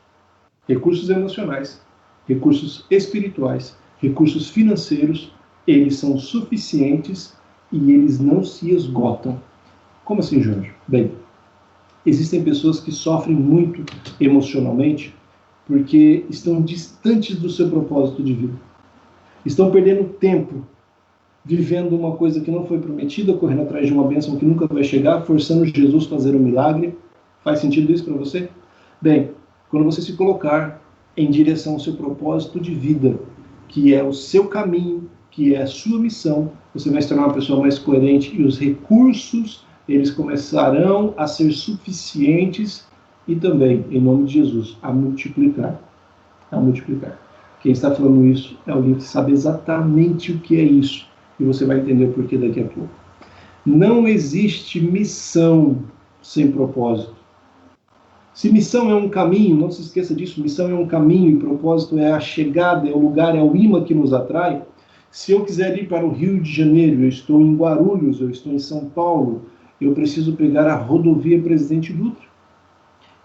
emocionais, recursos espirituais, recursos financeiros, eles são suficientes e eles não se esgotam. Como assim, Jorge? Bem, existem pessoas que sofrem muito emocionalmente porque estão distantes do seu propósito de vida. Estão perdendo tempo vivendo uma coisa que não foi prometida, correndo atrás de uma bênção que nunca vai chegar, forçando Jesus a fazer um milagre. Faz sentido isso para você? Bem, quando você se colocar em direção ao seu propósito de vida, que é o seu caminho, que é a sua missão, você vai se tornar uma pessoa mais coerente e os recursos, eles começarão a ser suficientes e também, em nome de Jesus, a multiplicar. A multiplicar. Quem está falando isso é alguém que sabe exatamente o que é isso. E você vai entender o porquê daqui a pouco. Não existe missão sem propósito. Se missão é um caminho, não se esqueça disso, missão é um caminho e propósito é a chegada, é o lugar, é o imã que nos atrai. Se eu quiser ir para o Rio de Janeiro, eu estou em Guarulhos, eu estou em São Paulo, eu preciso pegar a rodovia Presidente Dutra.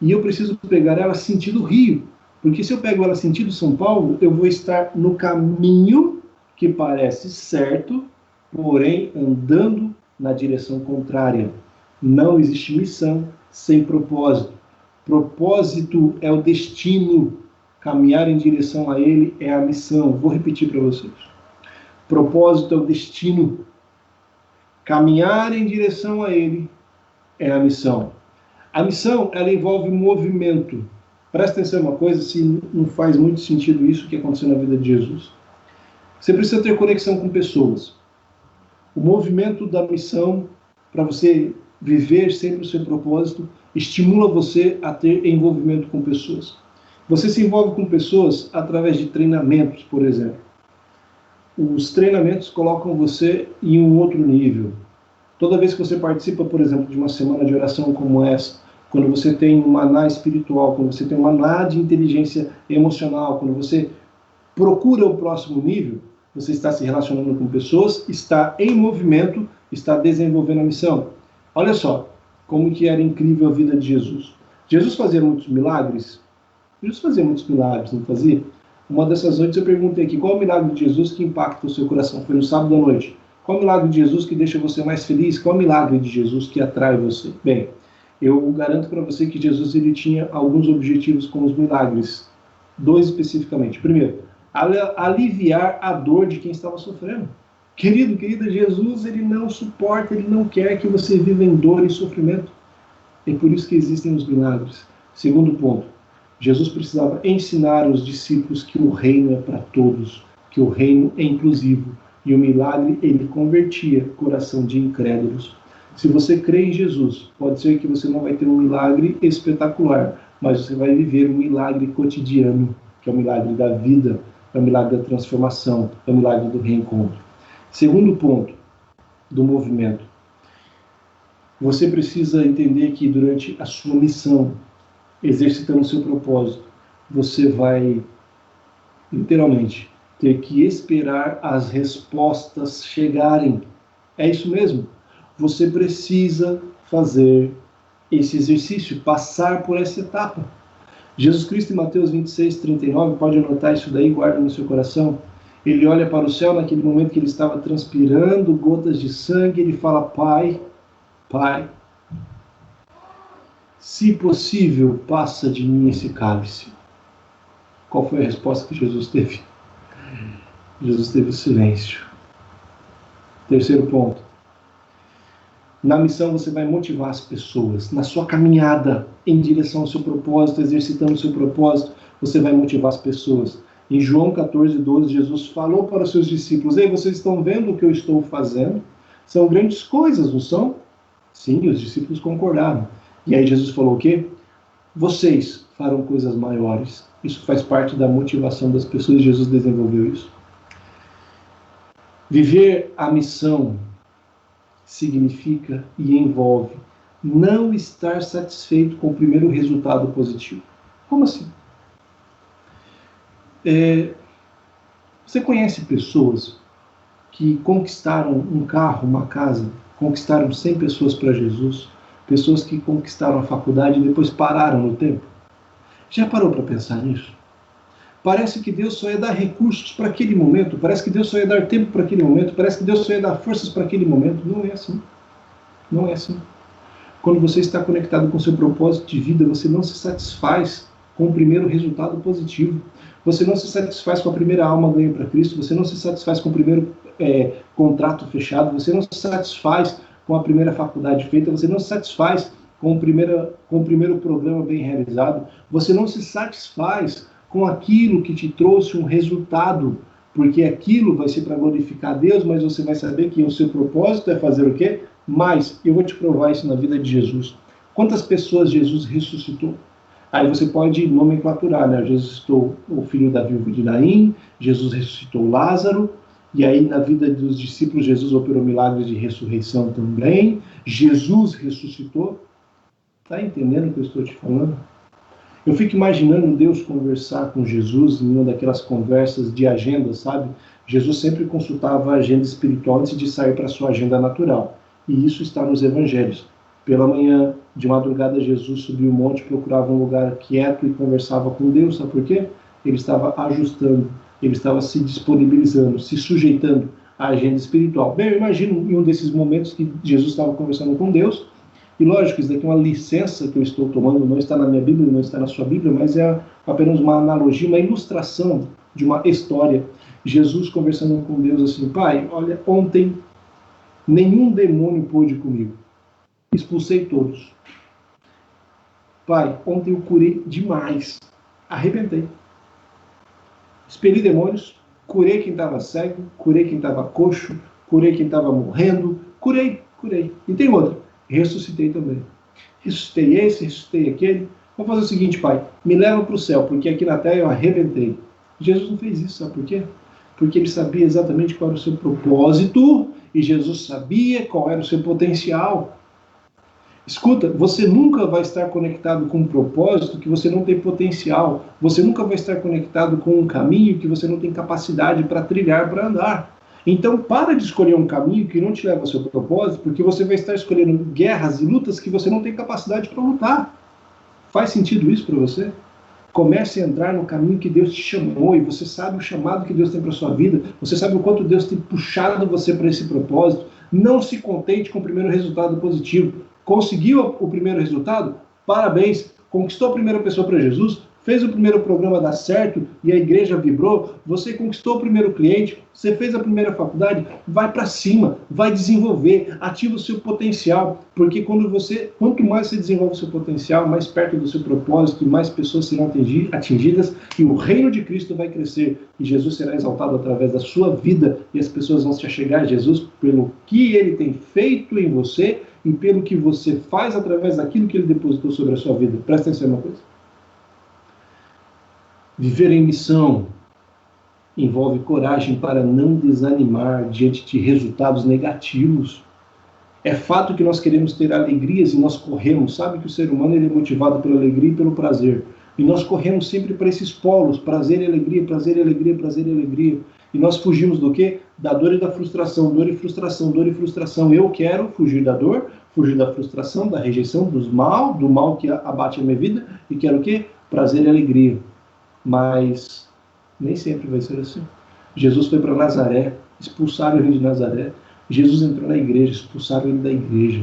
E eu preciso pegar ela sentido Rio, porque se eu pego ela sentido São Paulo, eu vou estar no caminho que parece certo, porém andando na direção contrária. Não existe missão sem propósito. Propósito é o destino. Caminhar em direção a ele é a missão. Vou repetir para vocês. Propósito é o destino. Caminhar em direção a ele é a missão. A missão, ela envolve movimento. Presta atenção em uma coisa, se não faz muito sentido isso que aconteceu na vida de Jesus. Você precisa ter conexão com pessoas. O movimento da missão, para você viver sempre o seu propósito, estimula você a ter envolvimento com pessoas. Você se envolve com pessoas através de treinamentos, por exemplo. Os treinamentos colocam você em um outro nível. Toda vez que você participa, por exemplo, de uma semana de oração como essa, quando você tem um maná espiritual, quando você tem um maná de inteligência emocional, quando você procura o próximo nível, você está se relacionando com pessoas, está em movimento, está desenvolvendo a missão. Olha só como que era incrível a vida de Jesus. Jesus fazia muitos milagres? Jesus fazia muitos milagres, não fazia? Uma dessas noites eu perguntei aqui, qual é o milagre de Jesus que impacta o seu coração? Foi no sábado à noite. Qual é o milagre de Jesus que deixa você mais feliz? Qual é o milagre de Jesus que atrai você? Bem, eu garanto para você que Jesus ele tinha alguns objetivos com os milagres. 2 especificamente. Primeiro, aliviar a dor de quem estava sofrendo. Querida, Jesus ele não suporta, ele não quer que você viva em dor e sofrimento. É por isso que existem os milagres. Segundo ponto, Jesus precisava ensinar os discípulos que o reino é para todos, que o reino é inclusivo. E o milagre, ele convertia o coração de incrédulos. Se você crê em Jesus, pode ser que você não vai ter um milagre espetacular, mas você vai viver um milagre cotidiano, que é o milagre da vida, é o milagre da transformação, é o milagre do reencontro. Segundo ponto do movimento. Você precisa entender que durante a sua missão, exercitando o seu propósito, você vai, literalmente, ter que esperar as respostas chegarem. É isso mesmo. Você precisa fazer esse exercício, passar por essa etapa. Jesus Cristo em Mateus 26:39, pode anotar isso daí, guarda no seu coração. Ele olha para o céu naquele momento que ele estava transpirando gotas de sangue, ele fala, Pai, se possível, passa de mim esse cálice. Qual foi a resposta que Jesus teve? Jesus teve o silêncio. Terceiro ponto. Na missão você vai motivar as pessoas. Na sua caminhada em direção ao seu propósito, exercitando o seu propósito, você vai motivar as pessoas. Em João 14:12, Jesus falou para os seus discípulos, ei, vocês estão vendo o que eu estou fazendo? São grandes coisas, não são? Sim, os discípulos concordaram. E aí Jesus falou o quê? Vocês farão coisas maiores. Isso faz parte da motivação das pessoas, Jesus desenvolveu isso. Viver a missão significa e envolve não estar satisfeito com o primeiro resultado positivo. Como assim? Você conhece pessoas que conquistaram um carro, uma casa, conquistaram 100 pessoas para Jesus, pessoas que conquistaram a faculdade e depois pararam no tempo? Já parou para pensar nisso? Parece que Deus só ia dar recursos para aquele momento, parece que Deus só ia dar tempo para aquele momento, parece que Deus só ia dar forças para aquele momento. Não é assim. Não é assim. Quando você está conectado com o seu propósito de vida, você não se satisfaz com o primeiro resultado positivo. Você não se satisfaz com a primeira alma ganha para Cristo, você não se satisfaz com o primeiro contrato fechado, você não se satisfaz com a primeira faculdade feita, você não se satisfaz com o primeiro programa bem realizado, você não se satisfaz com aquilo que te trouxe um resultado, porque aquilo vai ser para glorificar a Deus, mas você vai saber que o seu propósito é fazer o quê? Mas eu vou te provar isso na vida de Jesus. Quantas pessoas Jesus ressuscitou? Aí você pode nomenclaturar, né? Jesus ressuscitou o filho da viúva de Naim, Jesus ressuscitou Lázaro, e aí na vida dos discípulos Jesus operou milagres de ressurreição também, Jesus ressuscitou. Está entendendo o que eu estou te falando? Eu fico imaginando Deus conversar com Jesus em uma daquelas conversas de agenda, sabe? Jesus sempre consultava a agenda espiritual antes de sair para a sua agenda natural. E isso está nos evangelhos. Pela manhã, de madrugada, Jesus subiu o monte, procurava um lugar quieto e conversava com Deus. Sabe por quê? Ele estava ajustando, ele estava se disponibilizando, se sujeitando à agenda espiritual. Bem, eu imagino em um desses momentos que Jesus estava conversando com Deus. E lógico, isso daqui é uma licença que eu estou tomando, não está na minha Bíblia, não está na sua Bíblia, mas é apenas uma analogia, uma ilustração de uma história. Jesus conversando com Deus assim, Pai, olha, ontem nenhum demônio pôde comigo, expulsei todos. Pai, ontem eu curei demais. Arrebentei. Expeli demônios, curei quem estava cego, curei quem estava coxo, curei quem estava morrendo, curei. E tem outro, ressuscitei também. Ressuscitei esse, ressuscitei aquele. Vamos fazer o seguinte, Pai, me leva para o céu, porque aqui na terra eu arrebentei. Jesus não fez isso, sabe por quê? Porque ele sabia exatamente qual era o seu propósito e Jesus sabia qual era o seu potencial. Escuta, você nunca vai estar conectado com um propósito que você não tem potencial. Você nunca vai estar conectado com um caminho que você não tem capacidade para trilhar, para andar. Então, para de escolher um caminho que não te leva ao seu propósito, porque você vai estar escolhendo guerras e lutas que você não tem capacidade para lutar. Faz sentido isso para você? Comece a entrar no caminho que Deus te chamou e você sabe o chamado que Deus tem para a sua vida. Você sabe o quanto Deus tem puxado você para esse propósito. Não se contente com o primeiro resultado positivo. Conseguiu o primeiro resultado? Parabéns! Conquistou a primeira pessoa para Jesus? Fez o primeiro programa dar certo e a igreja vibrou? Você conquistou o primeiro cliente? Você fez a primeira faculdade? Vai para cima, vai desenvolver, ativa o seu potencial, porque quanto mais você desenvolve o seu potencial, mais perto do seu propósito e mais pessoas serão atingidas e o reino de Cristo vai crescer e Jesus será exaltado através da sua vida e as pessoas vão se achegar a Jesus pelo que ele tem feito em você e pelo que você faz através daquilo que ele depositou sobre a sua vida. Presta atenção em uma coisa. Viver em missão envolve coragem para não desanimar diante de resultados negativos. É fato que nós queremos ter alegrias e nós corremos. Sabe que o ser humano ele é motivado pela alegria e pelo prazer. E nós corremos sempre para esses polos, prazer e alegria, prazer e alegria, prazer e alegria. E nós fugimos do quê? Da dor e da frustração, dor e frustração, dor e frustração. Eu quero fugir da dor, fugir da frustração, da rejeição, do mal que abate a minha vida. E quero o quê? Prazer e alegria. Mas nem sempre vai ser assim. Jesus foi para Nazaré, expulsaram ele de Nazaré. Jesus entrou na igreja, expulsaram ele da igreja.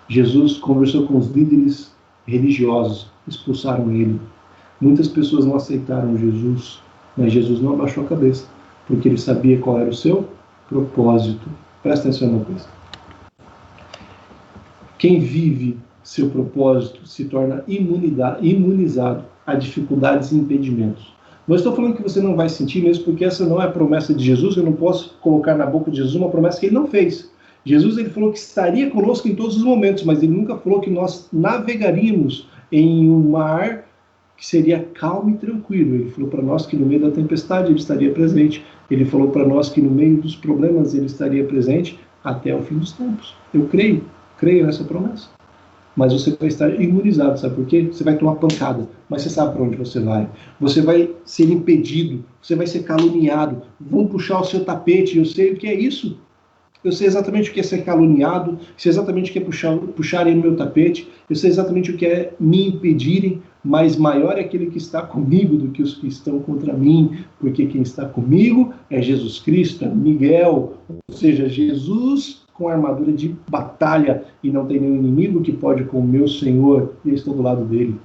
Jesus conversou com os líderes religiosos, expulsaram ele. Muitas pessoas não aceitaram Jesus, mas Jesus não abaixou a cabeça, porque ele sabia qual era o seu propósito. Presta atenção numa coisa. Quem vive seu propósito se torna imunizado a dificuldades e impedimentos. Não estou falando que você não vai sentir mesmo, porque essa não é a promessa de Jesus. Eu não posso colocar na boca de Jesus uma promessa que ele não fez. Jesus ele falou que estaria conosco em todos os momentos, mas ele nunca falou que nós navegaríamos em um mar que seria calmo e tranquilo. Ele falou para nós que no meio da tempestade ele estaria presente. Ele falou para nós que no meio dos problemas ele estaria presente até o fim dos tempos. Eu creio nessa promessa. Mas você vai estar imunizado, sabe por quê? Você vai tomar pancada, mas você sabe para onde você vai. Você vai ser impedido, você vai ser caluniado, vão puxar o seu tapete, eu sei o que é isso. Eu sei exatamente o que é ser caluniado, sei exatamente o que é puxarem no meu tapete, eu sei exatamente o que é me impedirem, mas maior é aquele que está comigo do que os que estão contra mim, porque quem está comigo é Jesus Cristo, é Miguel, ou seja, Jesus com a armadura de batalha, e não tem nenhum inimigo que pode com o meu Senhor, e eu estou do lado dele.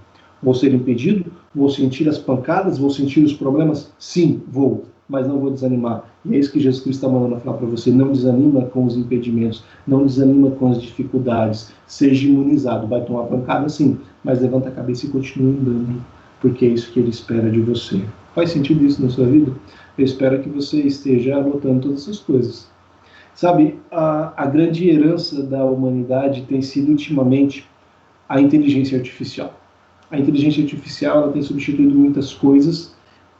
Vou ser impedido? Vou sentir as pancadas? Vou sentir os problemas? Sim, vou, mas não vou desanimar. E é isso que Jesus Cristo está mandando falar para você. Não desanima com os impedimentos, não desanima com as dificuldades. Seja imunizado. Vai tomar pancada, sim, mas levanta a cabeça e continua andando, porque é isso que ele espera de você. Faz sentido isso na sua vida? Eu espero que você esteja anotando todas essas coisas. Sabe, a grande herança da humanidade tem sido ultimamente a inteligência artificial. A inteligência artificial ela tem substituído muitas coisas,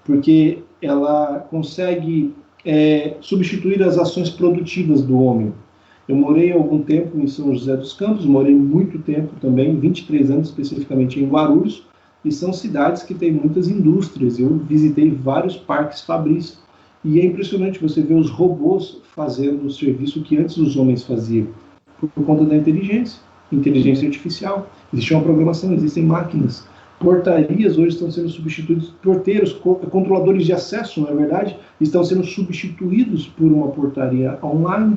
porque ela consegue substituir as ações produtivas do homem. Eu morei algum tempo em São José dos Campos, morei muito tempo também, 23 anos especificamente em Guarulhos, e são cidades que têm muitas indústrias. Eu visitei vários parques fabris. E é impressionante você ver os robôs fazendo o serviço que antes os homens faziam, por conta da inteligência artificial. Existe uma programação, existem máquinas. Portarias hoje estão sendo substituídas, porteiros, controladores de acesso, na verdade, estão sendo substituídos por uma portaria online.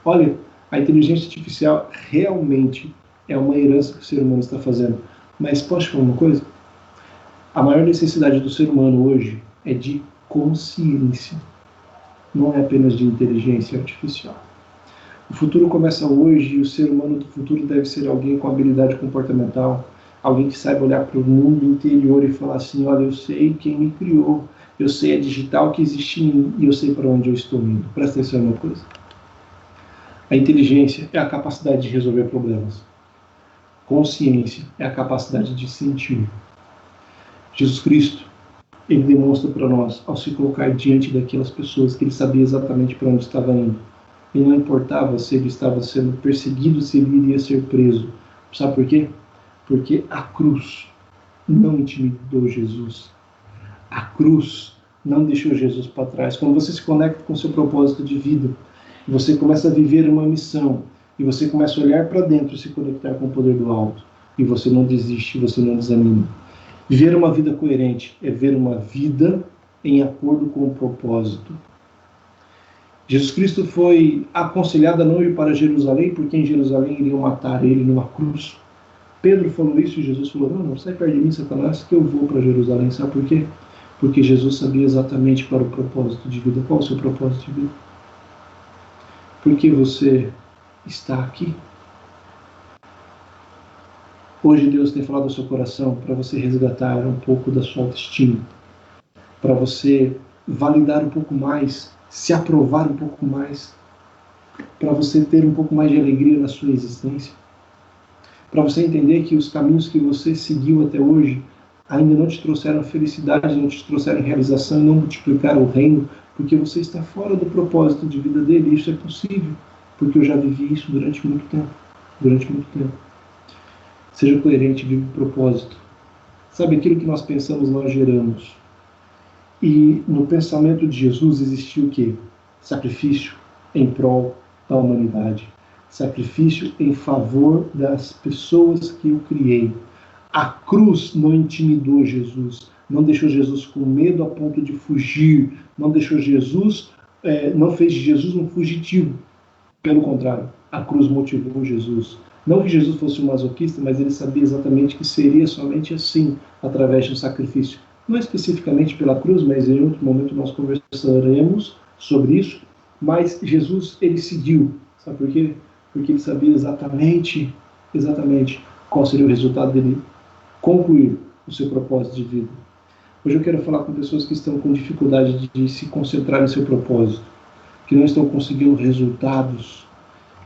Olha, a inteligência artificial realmente é uma herança que o ser humano está fazendo. Mas posso te falar uma coisa? A maior necessidade do ser humano hoje é de consciência, não é apenas de inteligência artificial. O futuro começa hoje e o ser humano do futuro deve ser alguém com habilidade comportamental, Alguém que saiba olhar para o mundo interior e falar assim, olha, eu sei quem me criou, eu sei a digital que existe em mim e eu sei para onde eu estou indo. Presta atenção em uma coisa. A inteligência é a capacidade de resolver problemas. Consciência é a capacidade de sentir. Jesus Cristo, ele demonstra para nós, ao se colocar diante daquelas pessoas, que ele sabia exatamente para onde estava indo. E não importava se ele estava sendo perseguido, se ele iria ser preso. Sabe por quê? Porque a cruz não intimidou Jesus. A cruz não deixou Jesus para trás. Quando você se conecta com o seu propósito de vida, você começa a viver uma missão, e você começa a olhar para dentro e se conectar com o poder do alto, e você não desiste, você não desanima. Viver uma vida coerente é ver uma vida em acordo com o propósito. Jesus Cristo foi aconselhado a não ir para Jerusalém, porque em Jerusalém iriam matar ele numa cruz. Pedro falou isso e Jesus falou, não, sai perto de mim, Satanás, que eu vou para Jerusalém. Sabe por quê? Porque Jesus sabia exatamente para o propósito de vida. Qual é o seu propósito de vida? Por que você está aqui? Hoje Deus tem falado ao seu coração para você resgatar um pouco da sua autoestima, para você validar um pouco mais, se aprovar um pouco mais, para você ter um pouco mais de alegria na sua existência, para você entender que os caminhos que você seguiu até hoje ainda não te trouxeram felicidade, não te trouxeram realização e não multiplicaram o reino, porque você está fora do propósito de vida dele. E isso é possível, porque eu já vivi isso durante muito tempo. Seja coerente, vive o propósito. Sabe, aquilo que nós pensamos, nós geramos. E no pensamento de Jesus existiu o quê? Sacrifício em prol da humanidade. Sacrifício em favor das pessoas que eu criei. A cruz não intimidou Jesus, não deixou Jesus com medo a ponto de fugir, não deixou Jesus, não fez de Jesus um fugitivo. Pelo contrário, a cruz motivou Jesus. Não que Jesus fosse um masoquista, mas ele sabia exatamente que seria somente assim, através do sacrifício. Não especificamente pela cruz, mas em outro momento nós conversaremos sobre isso. Mas Jesus, ele seguiu. Sabe por quê? Porque ele sabia exatamente qual seria o resultado dele concluir o seu propósito de vida. Hoje eu quero falar com pessoas que estão com dificuldade de se concentrar no seu propósito, que não estão conseguindo resultados.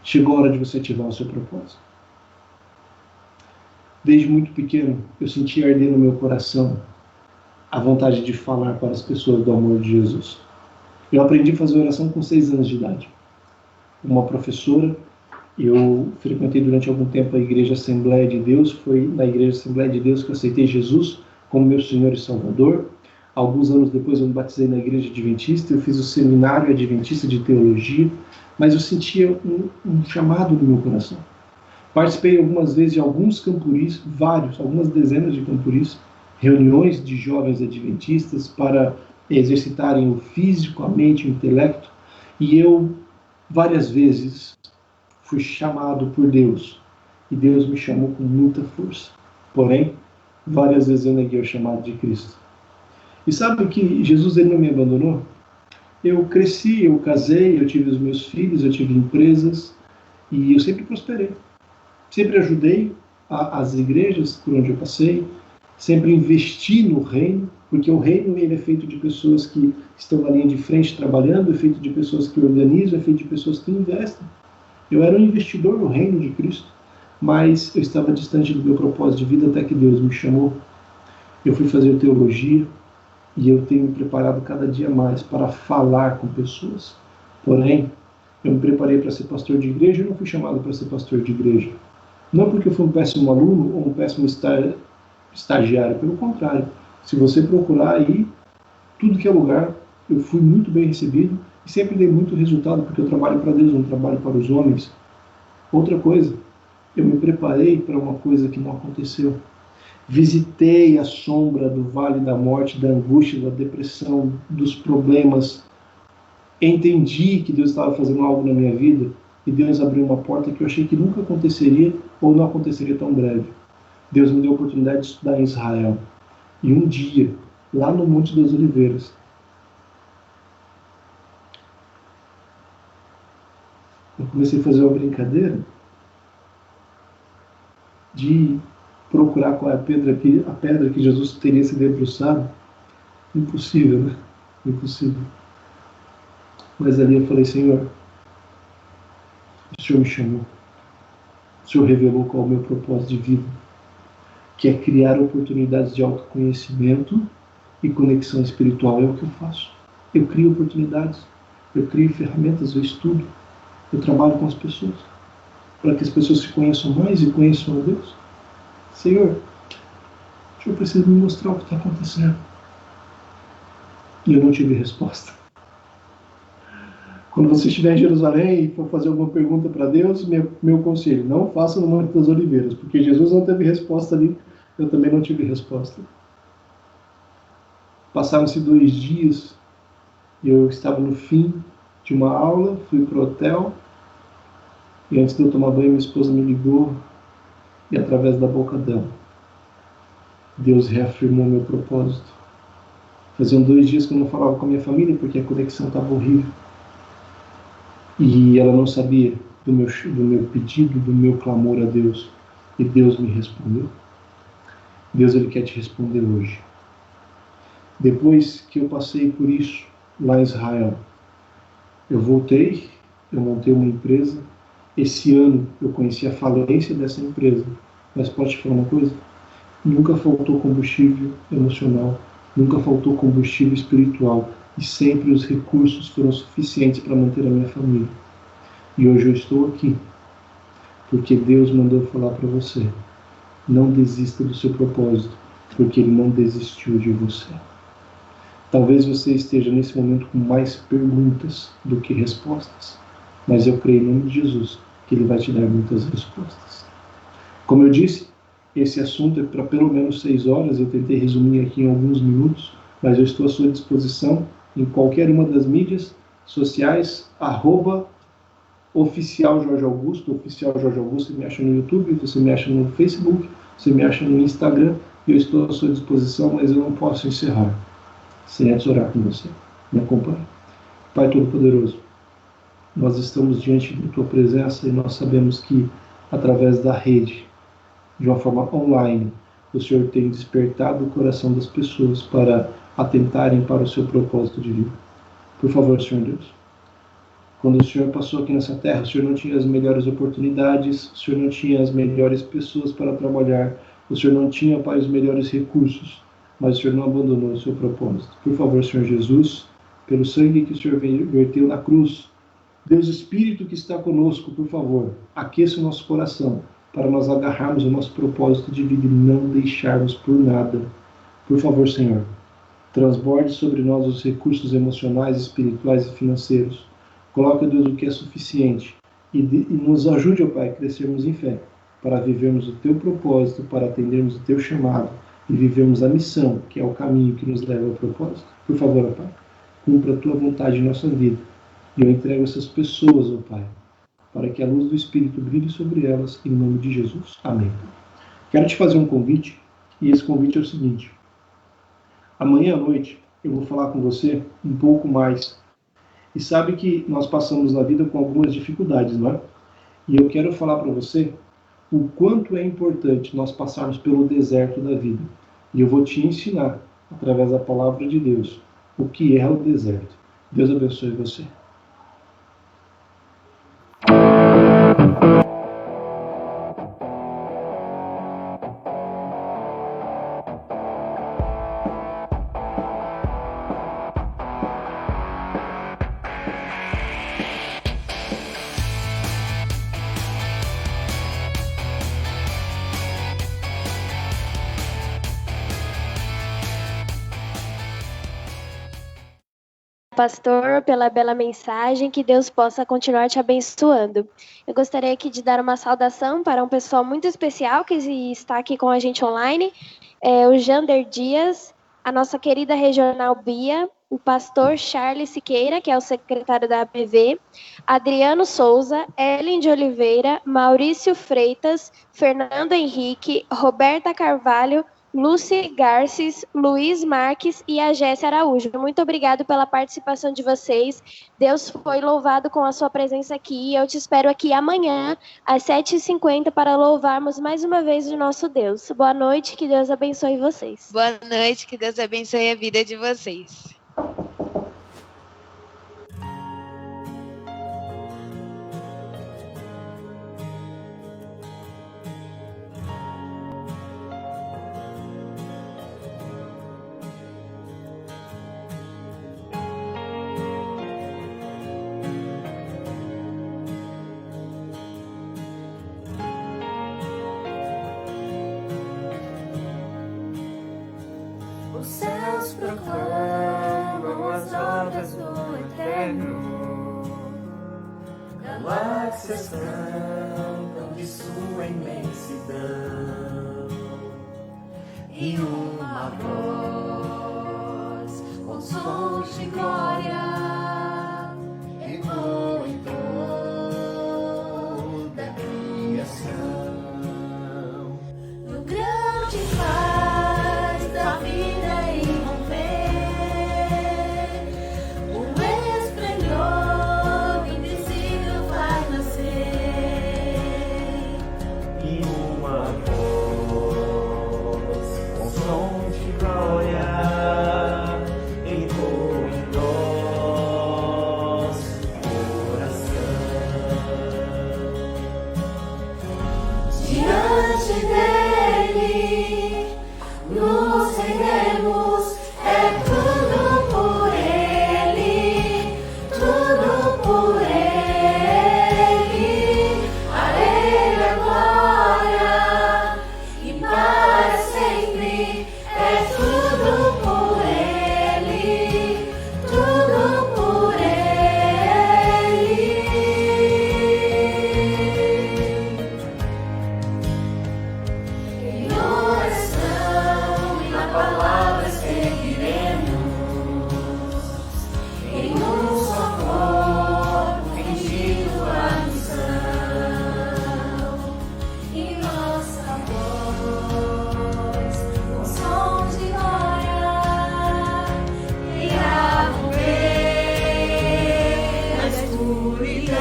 Chegou a hora de você ativar o seu propósito. Desde muito pequeno, eu sentia arder no meu coração a vontade de falar para as pessoas do amor de Jesus. Eu aprendi a fazer oração com 6 anos de idade. Uma professora, eu frequentei durante algum tempo a Igreja Assembleia de Deus, foi na Igreja Assembleia de Deus que eu aceitei Jesus como meu Senhor e Salvador. Alguns anos depois eu me batizei na Igreja Adventista, eu fiz o seminário Adventista de Teologia, mas eu sentia um chamado no meu coração. Participei algumas vezes de alguns campuris, algumas dezenas de campuris, reuniões de jovens adventistas para exercitarem o físico, a mente, o intelecto, e eu várias vezes fui chamado por Deus, e Deus me chamou com muita força. Porém, várias vezes eu neguei o chamado de Cristo. E sabe que Jesus, ele não me abandonou? Eu cresci, eu casei, eu tive os meus filhos, eu tive empresas, e eu sempre prosperei. Sempre ajudei as igrejas por onde eu passei, sempre investi no reino, porque o reino ele é feito de pessoas que estão na linha de frente trabalhando, é feito de pessoas que organizam, é feito de pessoas que investem. Eu era um investidor no reino de Cristo, mas eu estava distante do meu propósito de vida até que Deus me chamou. Eu fui fazer teologia e eu tenho me preparado cada dia mais para falar com pessoas. Porém, eu me preparei para ser pastor de igreja e não fui chamado para ser pastor de igreja. Não porque eu fui um péssimo aluno ou um péssimo estagiário, pelo contrário. Se você procurar aí, tudo que é lugar, eu fui muito bem recebido e sempre dei muito resultado, porque eu trabalho para Deus, não trabalho para os homens. Outra coisa, eu me preparei para uma coisa que não aconteceu. Visitei a sombra do vale da morte, da angústia, da depressão, dos problemas. Entendi que Deus estava fazendo algo na minha vida e Deus abriu uma porta que eu achei que nunca aconteceria ou não aconteceria tão breve. Deus me deu a oportunidade de estudar em Israel. E um dia, lá no Monte das Oliveiras, eu comecei a fazer uma brincadeira de procurar qual é a pedra que Jesus teria se debruçado. Impossível, né? Impossível. Mas ali eu falei, Senhor, o Senhor me chamou. O Senhor revelou qual é o meu propósito de vida, que é criar oportunidades de autoconhecimento e conexão espiritual. É o que eu faço. Eu crio oportunidades, eu crio ferramentas, eu estudo, eu trabalho com as pessoas, para que as pessoas se conheçam mais e conheçam a Deus. Senhor, o Senhor precisa me mostrar o que está acontecendo. E eu não tive resposta. Quando você estiver em Jerusalém e for fazer alguma pergunta para Deus, meu conselho, não faça no Monte das Oliveiras, porque Jesus não teve resposta ali, eu também não tive resposta. Passaram-se 2 dias, e eu estava no fim de uma aula, fui para o hotel, e antes de eu tomar banho, minha esposa me ligou, e através da boca dela, Deus reafirmou meu propósito. Faziam 2 dias que eu não falava com a minha família, porque a conexão estava horrível. E ela não sabia do meu pedido, do meu clamor a Deus. E Deus me respondeu. Deus, Ele quer te responder hoje. Depois que eu passei por isso lá em Israel, eu voltei, eu montei uma empresa. Esse ano eu conheci a falência dessa empresa. Mas posso te falar uma coisa? Nunca faltou combustível emocional, nunca faltou combustível espiritual. E sempre os recursos foram suficientes para manter a minha família. E hoje eu estou aqui, porque Deus mandou falar para você. Não desista do seu propósito, porque Ele não desistiu de você. Talvez você esteja nesse momento com mais perguntas do que respostas, mas eu creio em nome de Jesus que Ele vai te dar muitas respostas. Como eu disse, esse assunto é para pelo menos 6 horas, eu tentei resumir aqui em alguns minutos, mas eu estou à sua disposição em qualquer uma das mídias sociais, @oficial Jorge Augusto, oficial Jorge Augusto, você me acha no YouTube, você me acha no Facebook, você me acha no Instagram, e eu estou à sua disposição, mas eu não posso encerrar sem antes orar com você. Me acompanhe. Pai Todo-Poderoso, nós estamos diante da Tua presença e nós sabemos que, através da rede, de uma forma online, o Senhor tem despertado o coração das pessoas para atentarem para o seu propósito de vida. Por favor, Senhor Deus, quando o Senhor passou aqui nessa terra, o Senhor não tinha as melhores oportunidades, o Senhor não tinha as melhores pessoas para trabalhar, o Senhor não tinha, Pai, os melhores recursos, mas o Senhor não abandonou o seu propósito. Por favor, Senhor Jesus, pelo sangue que o Senhor verteu na cruz, Deus Espírito que está conosco, por favor, aqueça o nosso coração, para nós agarrarmos o nosso propósito de vida e não deixarmos por nada. Por favor, Senhor, transborde sobre nós os recursos emocionais, espirituais e financeiros. Coloque, Deus, o que é suficiente e nos ajude, ó Pai, a crescermos em fé, para vivermos o Teu propósito, para atendermos o Teu chamado e vivermos a missão, que é o caminho que nos leva ao propósito. Por favor, ó Pai, cumpra a Tua vontade em nossa vida. E eu entrego essas pessoas, ó Pai, para que a luz do Espírito brilhe sobre elas, em nome de Jesus. Amém. Quero te fazer um convite, e esse convite é o seguinte. Amanhã à noite eu vou falar com você um pouco mais. E sabe que nós passamos na vida com algumas dificuldades, não é? E eu quero falar para você o quanto é importante nós passarmos pelo deserto da vida. E eu vou te ensinar, através da palavra de Deus, o que é o deserto. Deus abençoe você. Pastor, pela bela mensagem, que Deus possa continuar te abençoando. Eu gostaria aqui de dar uma saudação para um pessoal muito especial que está aqui com a gente online, o Jander Dias, a nossa querida regional Bia, o pastor Charles Siqueira, que é o secretário da APV, Adriano Souza, Ellen de Oliveira, Maurício Freitas, Fernando Henrique, Roberta Carvalho, Lucy Garces, Luiz Marques e a Jéssica Araújo. Muito obrigado pela participação de vocês. Deus foi louvado com a sua presença aqui. Eu te espero aqui amanhã, às 7h50, para louvarmos mais uma vez o nosso Deus. Boa noite, que Deus abençoe vocês. Boa noite, que Deus abençoe a vida de vocês. Os céus proclamam as obras do Eterno, galáxias cantam de sua imensidão, e uma voz com sons de glória ecoa em toda a criação. No grande paz da vida o esplendor invisível vai nascer, E uma voz com som de glória ecoa em nosso coração. diante dele nos rendemos, é tudo por ele, tudo por ele, a ele a glória e para sempre, é tudo por ele, tudo por ele. Em oração e na palavra seguiremos, em um só corpo fingindo a missão, e nossa voz com sons de glória irá romper na escuridão.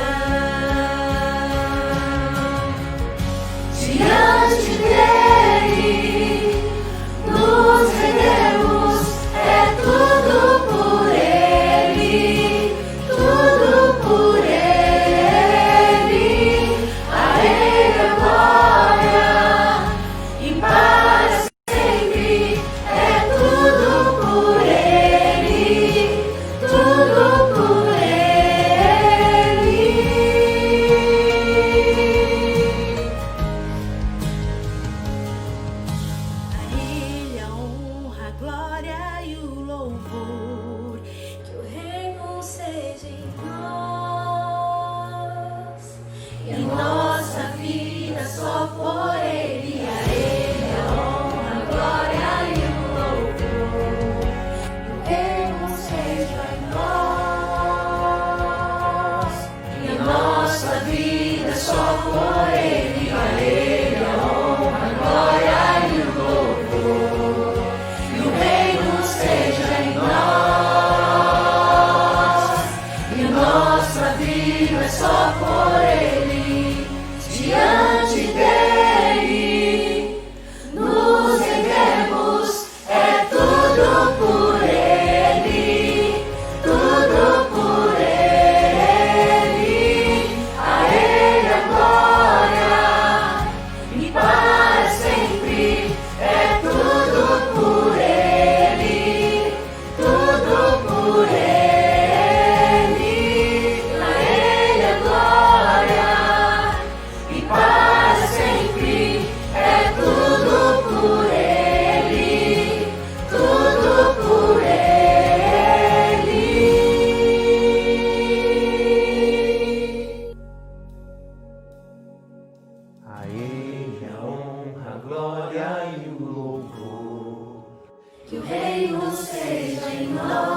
Diante dele nos rendemos, é tudo por ele, tudo por ele, a ele a glória e para sempre, é tudo por ele, tudo por ele. A ele a honra, a glória e o louvor, que o reino seja em nós, e a nossa vida só por ele, a ele a honra, a glória e o louvor, que o reino seja em nós, e a nossa vida só por ele, a ele a honra, a glória e o louvor, que o reino seja em nós, e a nossa vida é só por ele, diante dele nos rendemos, é tudo por ele, tudo por ele, a ele a glória e para sempre, é tudo por ele, tudo por ele, a ele a glória e para sempre, é tudo por ele, tudo por ele. A ele a honra, a glória e o louvor. Que o reino seja em nós.